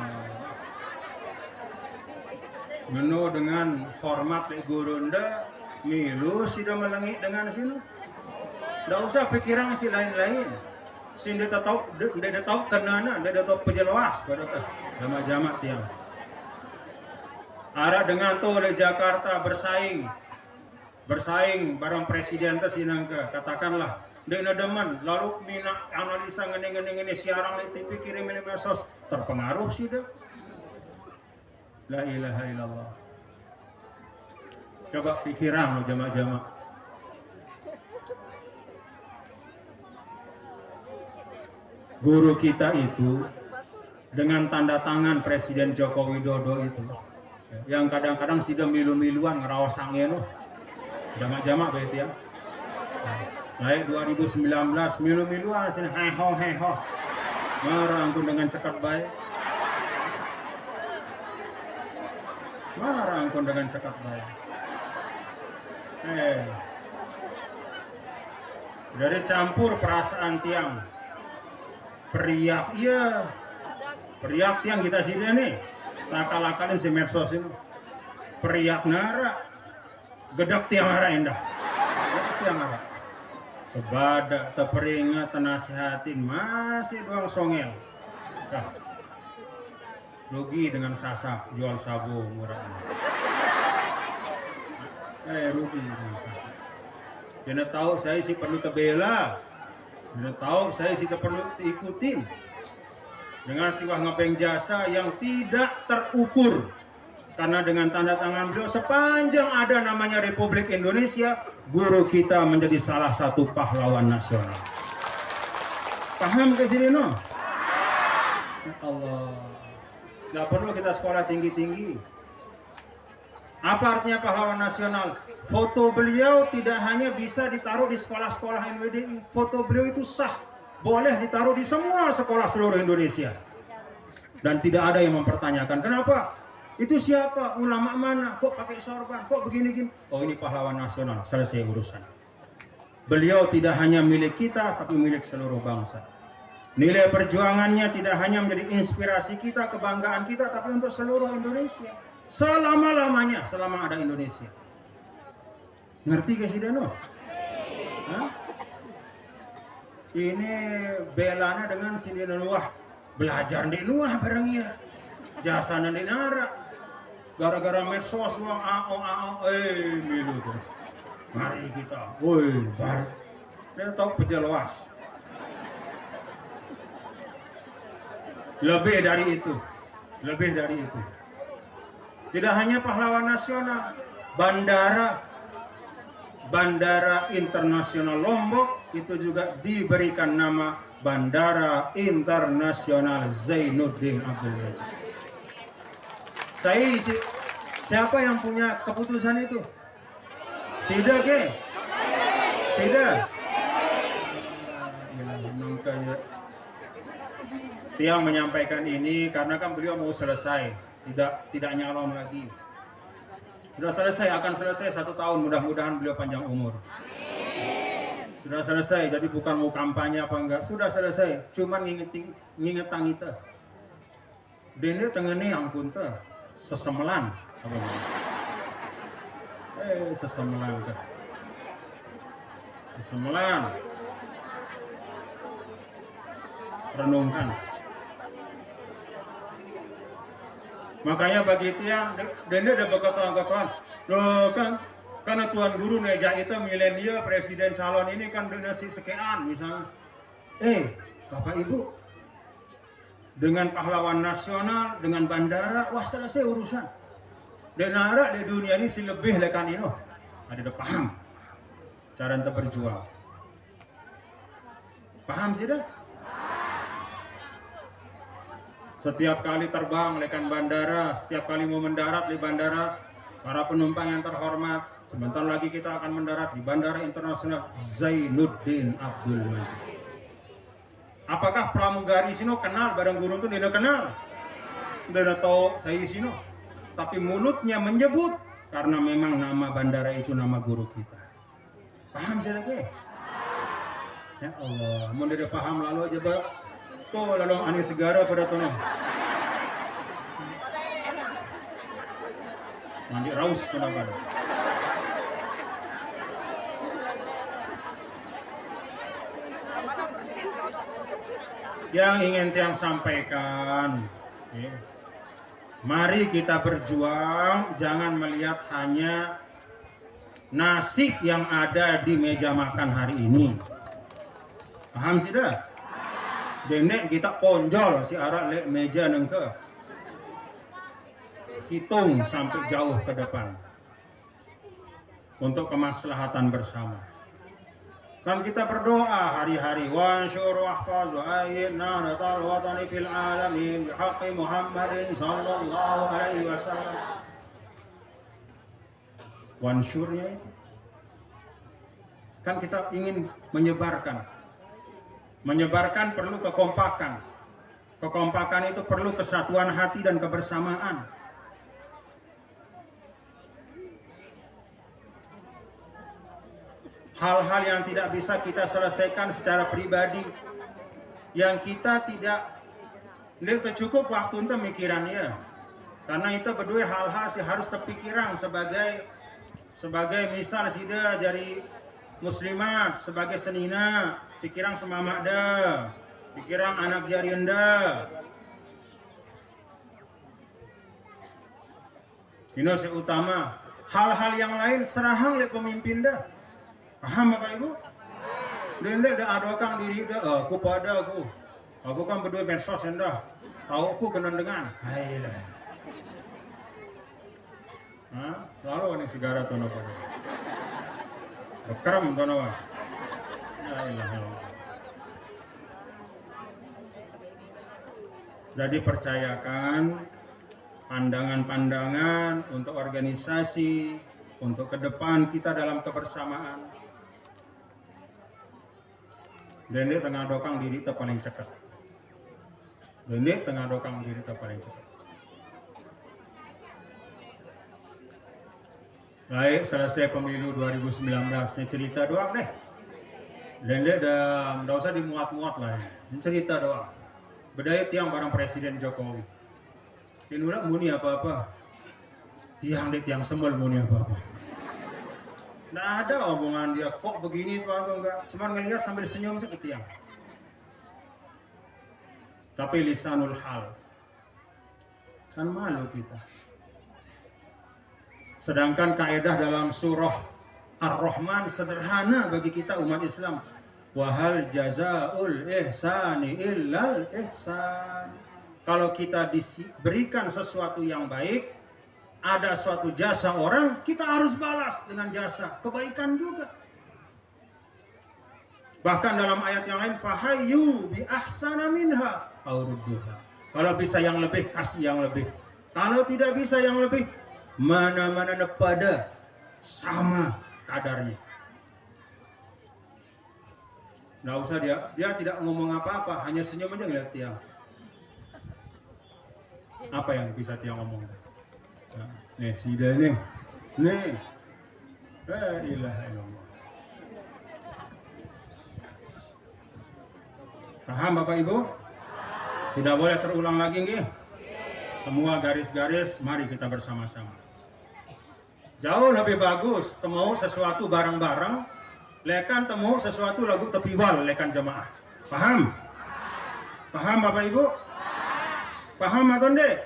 Menu dengan hormat guru anda, milu sudah melengit dengan sini. Tidak usah pikiran si lain-lain. Sini dia tahu kenana, dia tahu pejelas pada jama-jama tiang. Arah dengan tu oleh Jakarta bersaing barang presiden tu sinangka katakanlah dia demen lalu mina analisa ngene siaran di TV kirim ini medsos terpengaruh sih dah. La ilaha illallah. Coba pikiran lo jama-jama. Guru kita itu dengan tanda tangan Presiden Joko Widodo itu yang kadang-kadang sudah milu-miluan ngerawas angin loh. Jamak-jamak berarti ya. Lain 2019 milu-miluan sini heho. Marah angkun dengan cekat baik. Marah angkun dengan cekat baik. Jadi campur perasaan tiang. Periak iya. Periak tiang kita sini nih. Akal-akalin si medsos ini. Periak nara. Gedak tiang hara indah. Gedak tiang hara. Kebadak, teperingat, tenasihatin. Masih doang songel. Dah. Rugi dengan sasak. Jual sabu murah. Rugi dengan sasak. Jangan tahu saya sih perlu tebela. Jangan tahu saya sih perlu diikutin. Dengan siwah ngepeng jasa yang tidak terukur. Karena dengan tanda tangan beliau sepanjang ada namanya Republik Indonesia, guru kita menjadi salah satu pahlawan nasional. Paham ke sini no? Ya Allah. Gak perlu kita sekolah tinggi-tinggi. Apa artinya pahlawan nasional? Foto beliau tidak hanya bisa ditaruh di sekolah-sekolah NWDI. Foto beliau itu sah. Boleh ditaruh di semua sekolah seluruh Indonesia. Dan tidak ada yang mempertanyakan. Kenapa? Itu siapa? Ulama mana? Kok pakai sorban? Kok begini-gini? Oh ini pahlawan nasional. Selesai urusan. Beliau tidak hanya milik kita, tapi milik seluruh bangsa. Nilai perjuangannya tidak hanya menjadi inspirasi kita, kebanggaan kita, tapi untuk seluruh Indonesia. selama-lamanya, selama ada Indonesia. Ngerti gak sih Dano? Hah? Ini belanya dengan sini Nuah, belajar di Nuah bareng ya, jasana di nara, gara-gara medsos uang milu tuh. Mari kita, woi bar, dia tahu pejelas. Lebih dari itu. Tidak hanya pahlawan nasional, Bandara Internasional Lombok itu juga diberikan nama Bandara Internasional Zainuddin Abdul Majid. Siapa yang punya keputusan itu? Sida ke? Sida? Tiang menyampaikan ini karena kan beliau mau selesai, tidak nyalon lagi. Sudah selesai, akan selesai 1 tahun, mudah-mudahan beliau panjang umur. Sudah selesai, jadi bukan mau kampanye apa enggak, sudah selesai, cuman ngingetan kita. Dene tengene angkun teh sesemelan apa sesemelan teh. Sesemelan. Renungkan. Makanya bagi tiang, dende ada bekatan-bekatan. Loh kan, karena Tuan Guru Neja itu milenial presiden calon ini kan donasi sekian misalnya. Bapak Ibu, dengan pahlawan nasional, dengan bandara, wah selesai urusan. Dan nara di dunia ini si lebih lekan ini, ada paham cara ente berjuang. Paham sih dah? Setiap kali terbang lekan bandara, setiap kali mau mendarat di bandara, para penumpang yang terhormat, sebentar lagi kita akan mendarat di Bandara Internasional Zainuddin Abdul Majid. Apakah pramugari sino kenal barang guru itu tidak kenal? Tidak tahu saya sino, tapi mulutnya menyebut karena memang nama bandara itu nama guru kita. Paham sih lagi? Ya Allah, mau tidak paham lalu aja Pak. Tuh lalu ani segara pada tono. Mandi raus kenapa? Yang ingin tiang sampaikan, mari kita berjuang, jangan melihat hanya nasi yang ada di meja makan hari ini. Paham sih dah? Dene kita ponjol si arah lek meja nengke. Hitung sampai jauh ke depan. Untuk kemaslahatan bersama. Kan kita berdoa hari-hari wansyur wahfaz wa ayyidna natal watani fil alamin bihaqqi Muhammadin sallallahu alaihi wasallam. Wansyurnya itu. Kan kita ingin menyebarkan. Menyebarkan perlu kekompakan. Kekompakan itu perlu kesatuan hati dan kebersamaan. Hal-hal yang tidak bisa kita selesaikan secara pribadi, yang kita tidak cukup waktu untuk mikirannya. Karena itu berdua hal-hal sih harus terpikiran sebagai misal sida dari muslimat, sebagai senina, pikiran semamak dah, pikiran anak jarienda. Ini utama. Hal-hal yang lain serahang oleh pemimpin dah. Paham Bapak Ibu? Denda dah adokan diri dah. Aku pada aku. Aku kan berdua medsos dah. Tahu aku kena dengan. Hailah. Lalu ini segara tono pada. Bekerem tono. Jadi percayakan pandangan-pandangan untuk organisasi, untuk ke depan kita dalam kebersamaan. Dende tengah dokang diri kita paling cekat. Dende tengah dokang diri kita paling cekat. Baik, selesai pemilu 2019. Ini cerita doang deh. Dende dah usah dimuat-muat lah ya. Ini cerita doang. Bedaya tiang barang Presiden Jokowi. Ini udah muni apa-apa. tiang semel muni apa-apa. Nggak ada omongan dia kok begini tuan tuh enggak, cuman ngelihat sambil senyum aja ke tiang. Tapi lisanul hal, kan malu kita. Sedangkan kaidah dalam surah Ar-Rahman sederhana bagi kita umat Islam. Wahal jazaul ihsani illal ihsan. Kalau kita diberikan sesuatu yang baik, ada suatu jasa orang, kita harus balas dengan jasa kebaikan juga. Bahkan dalam ayat yang lain, fahayyu bi ahsana minha aw rudduha. Kalau bisa yang lebih, kasih yang lebih. Kalau tidak bisa yang lebih, mana-mana pada sama kadarnya. Nggak usah dia tidak ngomong apa-apa, hanya senyum aja ngeliat tiang. Apa yang bisa tiang ngomong? Nah, nih si dia nih, la ilaha illallah. Paham Bapak Ibu? Tidak boleh terulang lagi nih. Semua garis-garis, mari kita bersama-sama. Jauh lebih bagus temu sesuatu bareng-bareng, lekan temu sesuatu lagu tepiwal lekan jamaah. Paham? Paham Bapak Ibu? Paham atau enggak?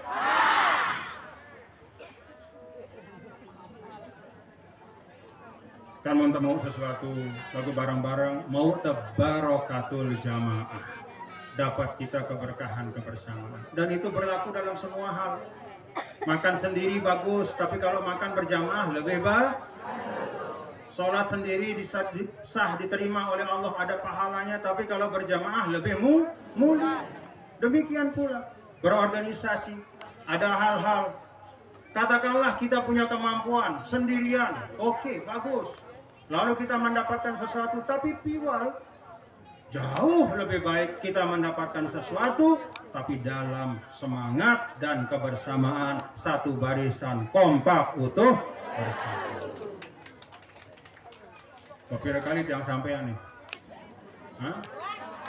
Kan mau temu sesuatu lagu bareng-bareng, mau tabarokatul jamaah. Dapat kita keberkahan kebersamaan. Dan itu berlaku dalam semua hal. Makan sendiri bagus, tapi kalau makan berjamaah lebih baik. Sholat sendiri sah diterima oleh Allah, ada pahalanya, tapi kalau berjamaah lebih mulia. Demikian pula berorganisasi, ada hal-hal. Katakanlah kita punya kemampuan sendirian, oke, bagus. Lalu kita mendapatkan sesuatu, tapi piwal. Jauh lebih baik kita mendapatkan sesuatu tapi dalam semangat dan kebersamaan, satu barisan kompak utuh bersatu. Beberapa kali yang sampean nih,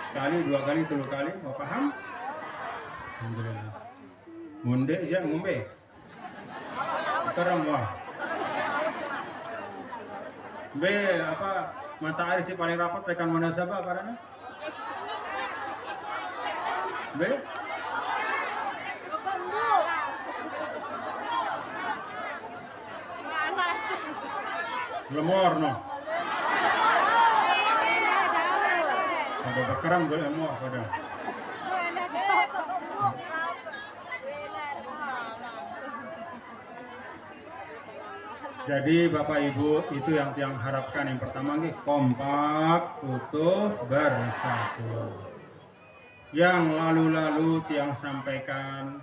sekali, dua kali, tiga kali, mau paham? Alhamdulillah. Munde aja ngombe, kerem wah. B apa? Matahari si paling rapat tekan munasabah parana. B. Lemor no. Ada bekeram gue lemor pada. Jadi Bapak Ibu itu yang tiang harapkan, yang pertama nih kompak, utuh, bersatu. Yang lalu-lalu tiang sampaikan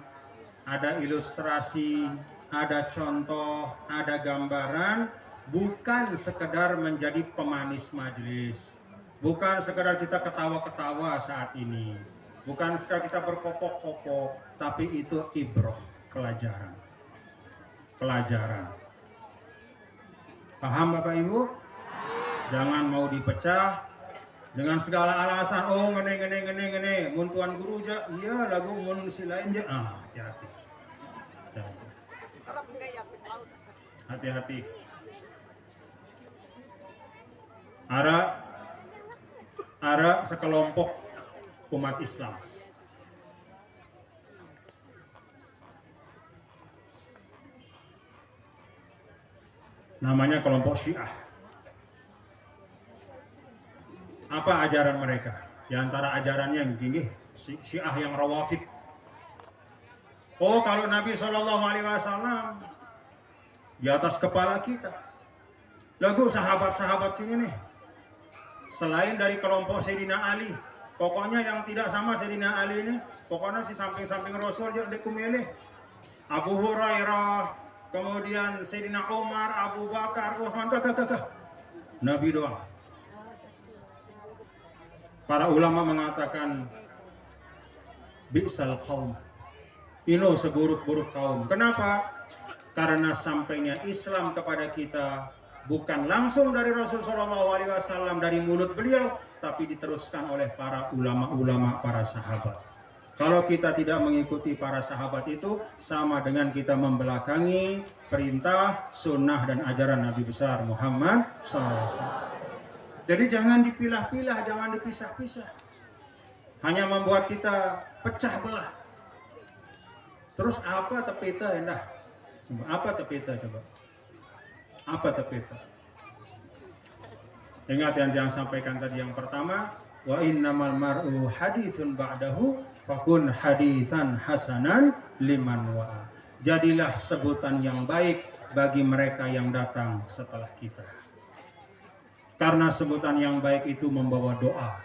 ada ilustrasi, ada contoh, ada gambaran, bukan sekedar menjadi pemanis majelis, bukan sekedar kita ketawa-ketawa saat ini, bukan sekedar kita berkokok-kokok, tapi itu ibroh, pelajaran. Paham Bapak Ibu? Jangan mau dipecah dengan segala alasan. Oh ngene, mun tuan guru aja, iya lagu mun si lain aja. Hati-hati. Hati-hati. Ada sekelompok umat Islam. Namanya kelompok Syiah. Apa ajaran mereka? Di antara ajarannya yang tinggi, Syiah yang Rawafid. Oh, kalau Nabi SAW di atas kepala kita. Lagu sahabat-sahabat sini nih. Selain dari kelompok Sayyidina Ali, pokoknya yang tidak sama Sayyidina Ali ini, pokoknya si samping-samping Rasul jangan dikumilih. Abu Hurairah, kemudian Sayyidina Umar, Abu Bakar, Utsman, kakak. Nabi doang. Para ulama mengatakan bi'sal qaum. Ino seburuk-buruk kaum. Kenapa? Karena sampainya Islam kepada kita bukan langsung dari Rasulullah SAW, dari mulut beliau, tapi diteruskan oleh para ulama-ulama, para sahabat. Kalau kita tidak mengikuti para sahabat itu, sama dengan kita membelakangi perintah, sunnah, dan ajaran Nabi besar Muhammad SAW. Jadi jangan dipilah-pilah, jangan dipisah-pisah. Hanya membuat kita pecah belah. Terus apa tepeta endah? Apa tepeta coba? Apa tepeta? Ingat yang sampaikan tadi yang pertama, wa innamal mar'u haditsun ba'dahu fakun hadisan hasanan liman wa'a. Jadilah sebutan yang baik bagi mereka yang datang setelah kita. Karena sebutan yang baik itu membawa doa.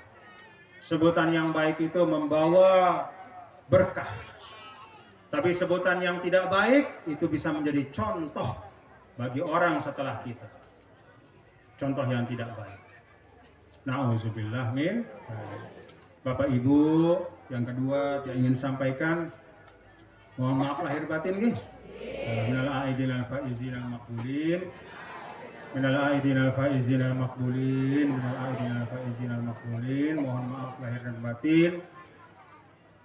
Sebutan yang baik itu membawa berkah. Tapi sebutan yang tidak baik itu bisa menjadi contoh bagi orang setelah kita. Contoh yang tidak baik. Na'udzubillah min. Bapak Ibu, yang kedua yang ingin sampaikan, mohon maaf lahir batin nggih. Minal aidin al faizin al maqbulin. Minal aidin al faizin al maqbulin. Minal aidin al faizin al maqbulin. Mohon maaf lahir dan batin.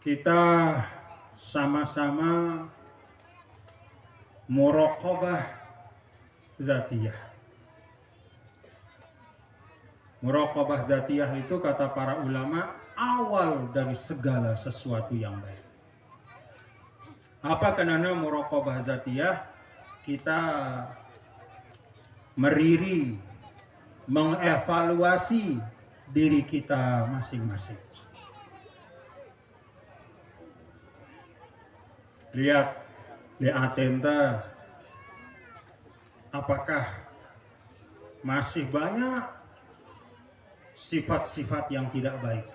Kita sama-sama muraqabah zatiyah. Muraqabah zatiyah itu kata para ulama awal dari segala sesuatu yang baik. Apa kenana muraqabah zatiyah? Kita meriri, mengevaluasi diri kita masing-masing. Lihat atenta, apakah masih banyak sifat-sifat yang tidak baik.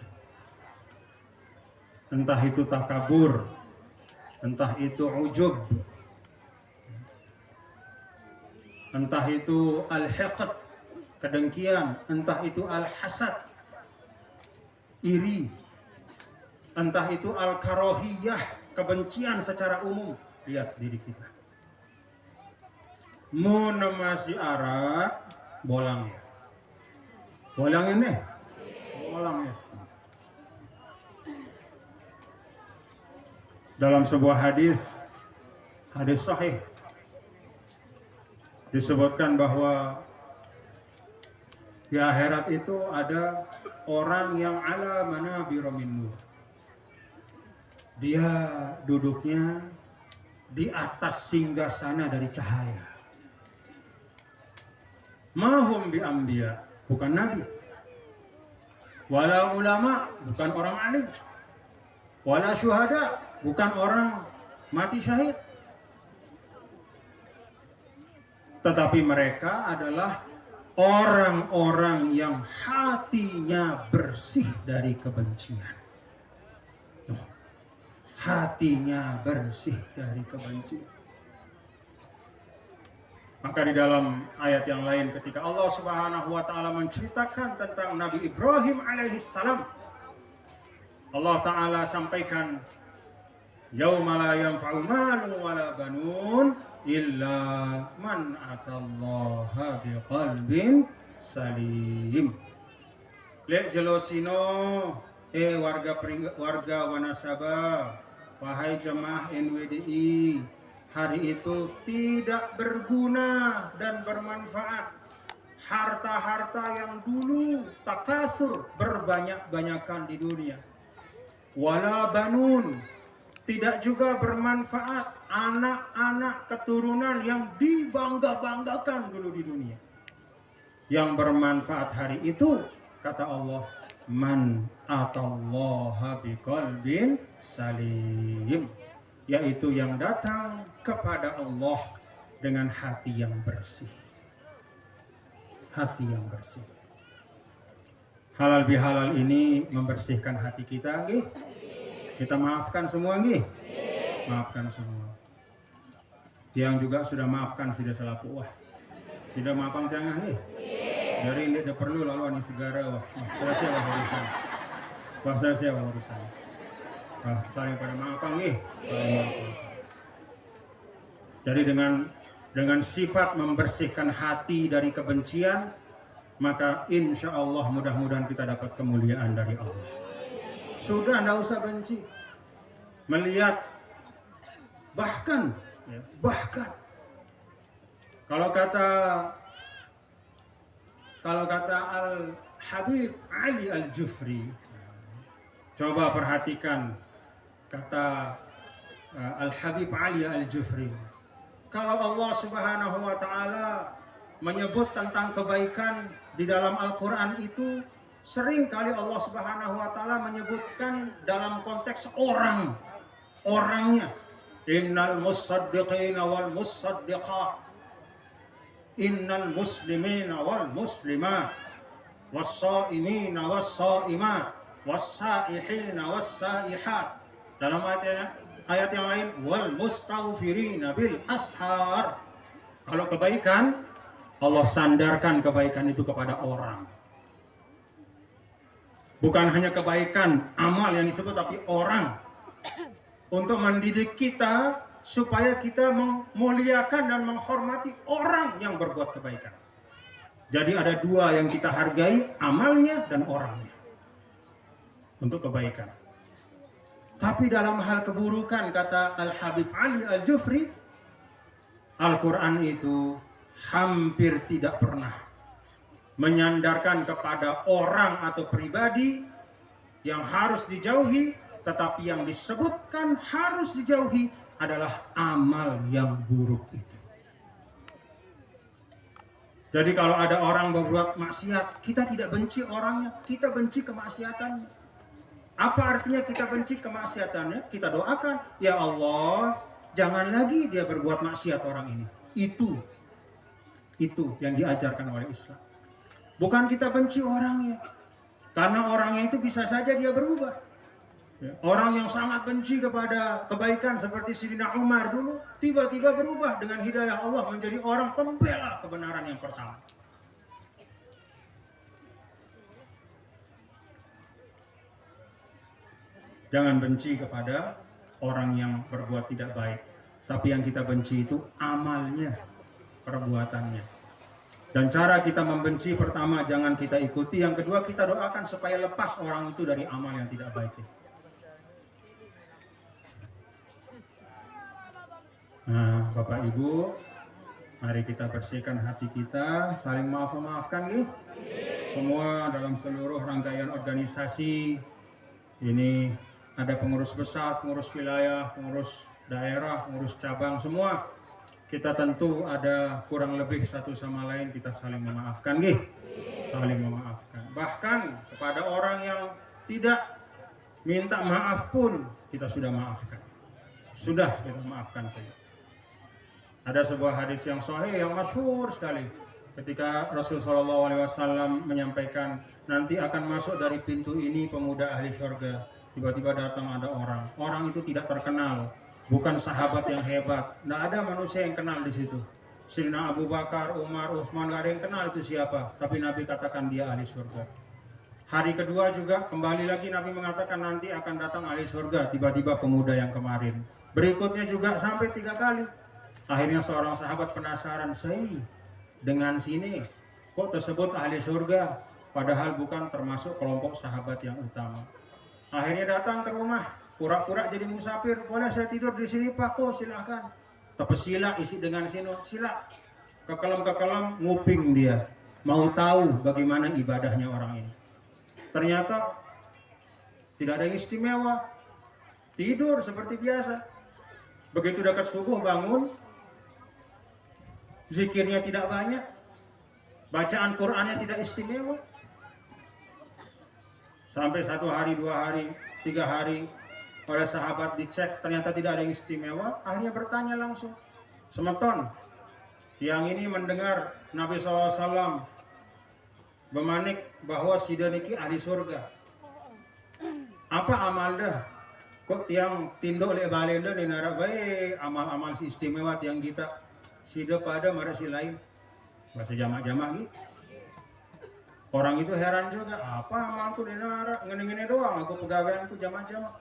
Entah itu takabur, entah itu ujub, entah itu al-hiqd, kedengkian, entah itu al-hasad, iri, entah itu al-karohiyah, kebencian secara umum. Lihat diri kita. Mun masih arak, bolang ya. Bolang ini, bolang ya. Dalam sebuah hadis sahih disebutkan bahwa di akhirat itu ada orang yang ala manabir min nur. Dia duduknya di atas singgasana dari cahaya. Mahum bi anbiya, bukan nabi. Wala ulama, bukan orang alim. Wala syuhada, bukan orang mati syahid. Tetapi mereka adalah orang-orang yang hatinya bersih dari kebencian. Hatinya bersih dari kebencian. Maka di dalam ayat yang lain ketika Allah Subhanahu wa taala menceritakan tentang Nabi Ibrahim alaihissalam, Allah taala sampaikan, yauma la yanfa'u malun wala banun illa man atallaha biqalbin salim. Lek jelosino warga Wanasaba, wahai jemaah NWDI, hari itu tidak berguna dan bermanfaat harta-harta yang dulu takasur berbanyak-banyakan di dunia. Wala banun, tidak juga bermanfaat anak-anak keturunan yang dibangga-banggakan dulu di dunia. Yang bermanfaat hari itu, kata Allah, man atallaha biqalbin salim, yaitu yang datang kepada Allah dengan hati yang bersih. Hati yang bersih. Halal bihalal ini membersihkan hati kita, nggih. Kita maafkan semua, nggih. Maafkan semua. Yang juga sudah maafkan sudah salah wah. Sudah maafkan jangan, nggih. Jadi tidak perlu lalu ani segara wah. Selesai wah urusan. Wah selesai wah urusan. Wah saling pada maafkan, nggih. Jadi dengan sifat membersihkan hati dari kebencian, maka insya Allah mudah-mudahan kita dapat kemuliaan dari Allah. Sudah, tidak usah benci. melihat, bahkan kalau kata Al Habib Ali Al Jufri, coba perhatikan kata Al Habib Ali Al Jufri. Kalau Allah Subhanahu wa taala menyebut tentang kebaikan di dalam Al-Qur'an itu, sering kali Allah Subhanahu wa taala menyebutkan dalam konteks orangnya. Innal musaddiqina wal musaddiqat, innal muslimina wal muslimat, was-shaimina was-shaimat, was-saihina was-saihat. Dalam ayat yang lain, wal mustaghfirina bil ashar. Kalau kebaikan, Allah sandarkan kebaikan itu kepada orang. Bukan hanya kebaikan amal yang disebut, tapi orang. Untuk mendidik kita supaya kita memuliakan dan menghormati orang yang berbuat kebaikan. Jadi ada dua yang kita hargai, amalnya dan orangnya, untuk kebaikan. Tapi dalam hal keburukan, kata Al Habib Ali Al Jufri, Al-Quran itu hampir tidak pernah menyandarkan kepada orang atau pribadi yang harus dijauhi, tetapi yang disebutkan harus dijauhi adalah amal yang buruk itu. Jadi kalau ada orang berbuat maksiat, kita tidak benci orangnya, kita benci kemaksiatannya. Apa artinya kita benci kemaksiatannya? Kita doakan, ya Allah, jangan lagi dia berbuat maksiat orang ini. Itu yang diajarkan oleh Islam. Bukan kita benci orangnya, karena orangnya itu bisa saja dia berubah. Orang yang sangat benci kepada kebaikan seperti Sayyidina Umar dulu, tiba-tiba berubah dengan hidayah Allah menjadi orang pembela kebenaran yang pertama. Jangan benci kepada orang yang berbuat tidak baik, tapi yang kita benci itu amalnya, perbuatannya. Dan cara kita membenci, pertama jangan kita ikuti, yang kedua kita doakan supaya lepas orang itu dari amal yang tidak baik itu. Nah, Bapak Ibu, mari kita bersihkan hati kita, saling maafkan nih. Semua dalam seluruh rangkaian organisasi ini ada pengurus besar, pengurus wilayah, pengurus daerah, pengurus cabang, semua kita tentu ada kurang lebih satu sama lain, kita saling memaafkan nih. Saling memaafkan. Bahkan kepada orang yang tidak minta maaf pun kita sudah maafkan. Sudah kita maafkan saja. Ada sebuah hadis yang sahih yang masyhur sekali, ketika Rasulullah SAW menyampaikan, nanti akan masuk dari pintu ini pemuda ahli surga. Tiba-tiba datang ada orang itu tidak terkenal, bukan sahabat yang hebat, tidak ada manusia yang kenal di situ. Sayyidina Abu Bakar, Umar, Utsman, gak ada yang kenal itu siapa, tapi Nabi katakan dia ahli surga. Hari kedua juga kembali lagi Nabi mengatakan nanti akan datang ahli surga, tiba-tiba pemuda yang kemarin. Berikutnya juga sampai 3 kali. Akhirnya seorang sahabat penasaran, dengan sini kok tersebut ahli surga, padahal bukan termasuk kelompok sahabat yang utama. Akhirnya datang ke rumah, pura-pura jadi musafir. Boleh saya tidur di sini Pak? Oh silahkan. Tepesila isi dengan sini, sila. Kekelam nguping dia, mau tahu bagaimana ibadahnya orang ini. Ternyata tidak ada yang istimewa, tidur seperti biasa. Begitu dekat subuh bangun, zikirnya tidak banyak, bacaan Qur'annya tidak istimewa. Sampai 1 hari, 2 hari, 3 hari oleh sahabat dicek, ternyata tidak ada yang istimewa. Akhirnya bertanya langsung, semeton, tiang ini mendengar Nabi SAW bermanik bahwa sidaniki ahli surga. Apa amal dah? Kok tiang tindok le balenda ni narak baik amal-amal si istimewa tiang kita. Sida pada marah si lain. Bahasa jamak-jamak gitu. Orang itu heran juga, apa amalku di narak, ngene-ngene doang, aku pegawaianku jamak-jamak.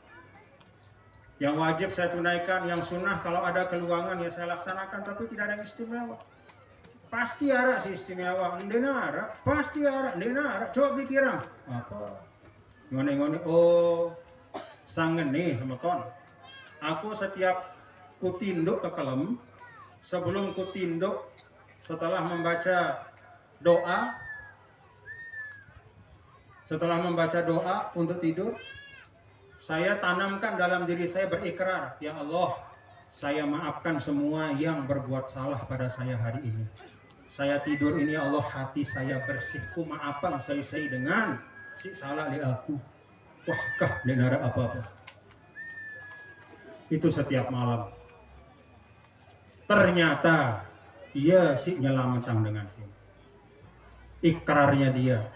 Yang wajib saya tunaikan, yang sunnah kalau ada keluangan ya saya laksanakan, tapi tidak ada yang istimewa. Pasti ada si istimewa, ndenara, pasti ada, ndenara, coba pikiran. Apa? Ngone-ngone, oh, sangen nih sama ton. Aku setiap kutinduk ke kelem, sebelum kutinduk, setelah membaca doa, untuk tidur, saya tanamkan dalam diri saya berikrar, ya Allah, saya maafkan semua yang berbuat salah pada saya hari ini. Saya tidur ini, ya Allah, hati saya bersih, ku maafkan saya dengan si salah li aku. Wah, kah denara apa-apa. Itu setiap malam. Ternyata ia si nyelamatang dengan sini. Ikrarnya dia,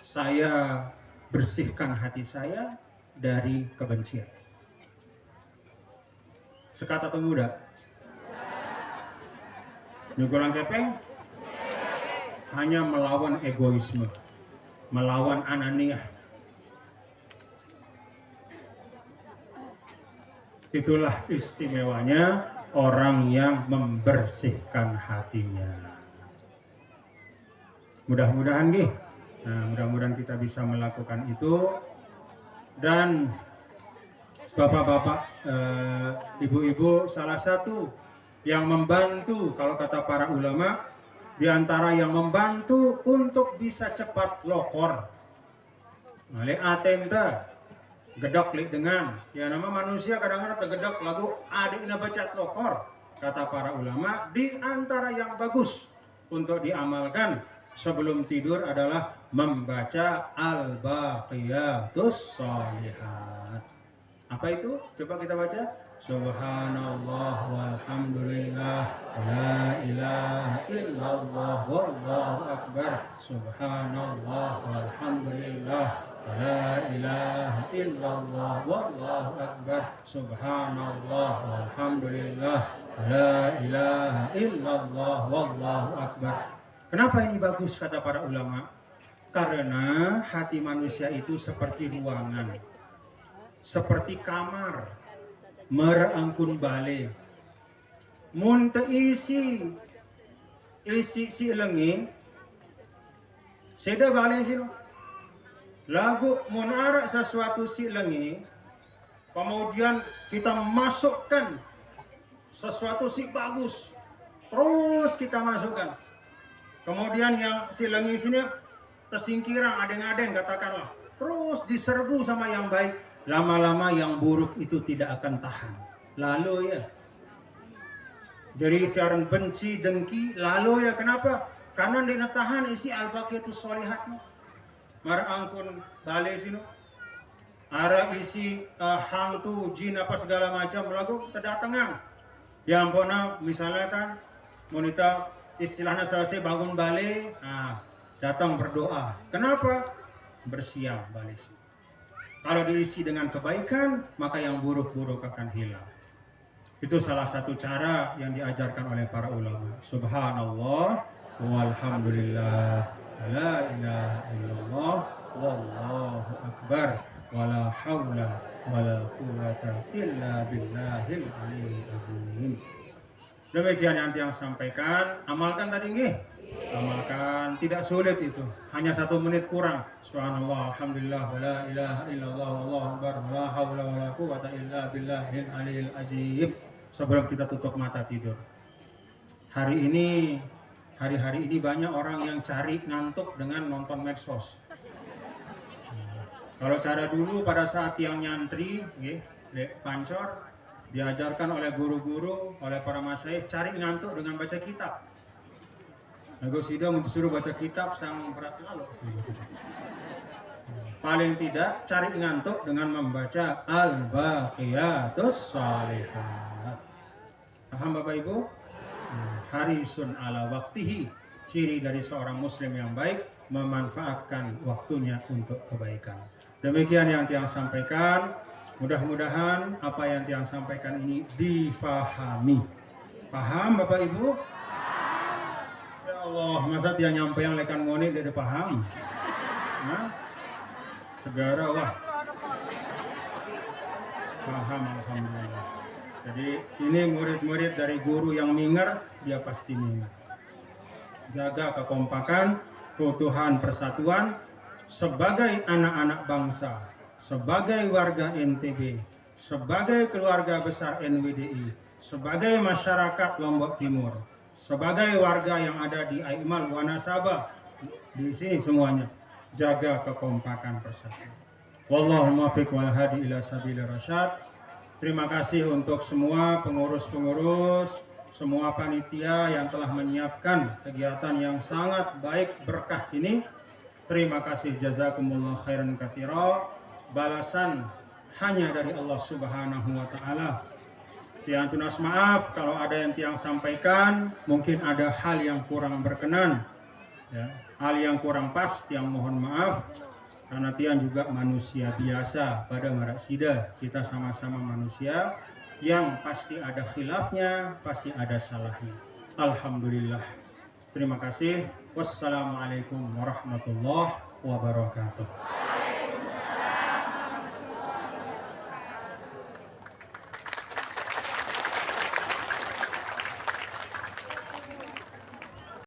saya bersihkan hati saya dari kebencian. Sekat atau muda? Nyugulang kepeng? Hanya melawan egoisme, melawan ananiah. Itulah istimewanya orang yang membersihkan hatinya. Mudah-mudahan nih, mudah-mudahan kita bisa melakukan itu. Dan bapak-bapak, ibu-ibu, salah satu yang membantu, kalau kata para ulama, di antara yang membantu untuk bisa cepat lokor, oleh atenta gedok li dengan, ya nama manusia kadang-kadang tergedok lagu adik na baca lokor, kata para ulama, di antara yang bagus untuk diamalkan sebelum tidur adalah membaca al-baqiyatus sholihat. Apa itu? Coba kita baca. Subhanallah walhamdulillah wa la ilaha illallah wallahu akbar. Subhanallah walhamdulillah wa la ilaha illallah wallahu akbar. Subhanallah walhamdulillah wa la ilaha illallah wallahu akbar. Kenapa ini bagus kata para ulama? Karena hati manusia itu seperti ruangan, seperti kamar, merangkun bale. Mun isi si lengi, seda bale sino. Lagu mun ara sesuatu si lengi, kemudian kita masukkan sesuatu si bagus, terus kita masukkan. Kemudian yang si lengi sini tersingkirang, adeng-adeng katakanlah, terus diserbu sama yang baik. Lama-lama yang buruk itu tidak akan tahan. Lalu ya. Jadi siaran benci, dengki, lalu ya kenapa? Karena dia tahan isi al-baqiyatus sholihat. Marangkun bale sino. Ara isi hantu, jin apa segala macam lagu terdatangan. Yang pona misalnya kan monita istilahnya selesai bangun bale, datang berdoa. Kenapa? Bersiap bale sino. Kalau diisi dengan kebaikan, maka yang buruk-buruk akan hilang. Itu salah satu cara yang diajarkan oleh para ulama. Subhanallah walhamdulillah la ilaha illallah wallahu akbar wala haula wala quwwata illa billahil aliyyil azim. Demikian yang sampaikan, amalkan tadi nggih. Amalkan, tidak sulit itu, hanya 1 menit kurang. Subhanallah, alhamdulillah, wa la ilaha illallah, wallahu akbar, la haula wa la quwwata illa billahil aliyyil azim. Sebelum kita tutup mata tidur. Hari-hari ini banyak orang yang cari ngantuk dengan nonton medsos. Kalau cara dulu pada saat yang nyantri, pancor, diajarkan oleh guru-guru, oleh para masyayikh, cari ngantuk dengan baca kitab. Lagu sida untuk suruh baca kitab sang berat lalu. Paling tidak cari ngantuk dengan membaca al-baqiyatus sholihat. Paham Bapak Ibu? Harisun ala waktihi, ciri dari seorang muslim yang baik, memanfaatkan waktunya untuk kebaikan. Demikian yang Tiang sampaikan. Mudah-mudahan apa yang Tiang sampaikan ini difahami. Paham Bapak Ibu? Allah, masa dia nyampe yang lekan ngoni dia paham? Segera wah. Paham alhamdulillah. Jadi ini murid-murid dari guru yang minger, dia pasti minger. Jaga kekompakan, keutuhan persatuan sebagai anak-anak bangsa, sebagai warga NTB, sebagai keluarga besar NWDI, sebagai masyarakat Lombok Timur, sebagai warga yang ada di Aimal, Wanasaba, di sini semuanya, jaga kekompakan persatuan. Wallahul muwaffiq wal hadi ila sabilir rasyad. Terima kasih untuk semua pengurus-pengurus, semua panitia yang telah menyiapkan kegiatan yang sangat baik berkah ini. Terima kasih, jazakumullah khairan katsira. Balasan hanya dari Allah Subhanahu wa taala. Tiang tunas maaf kalau ada yang tiang sampaikan, mungkin ada hal yang kurang berkenan, ya, hal yang kurang pas, tiang mohon maaf. Karena tiang juga manusia biasa pada maraksida, kita sama-sama manusia yang pasti ada khilafnya, pasti ada salahnya. Alhamdulillah. Terima kasih. Wassalamualaikum warahmatullahi wabarakatuh.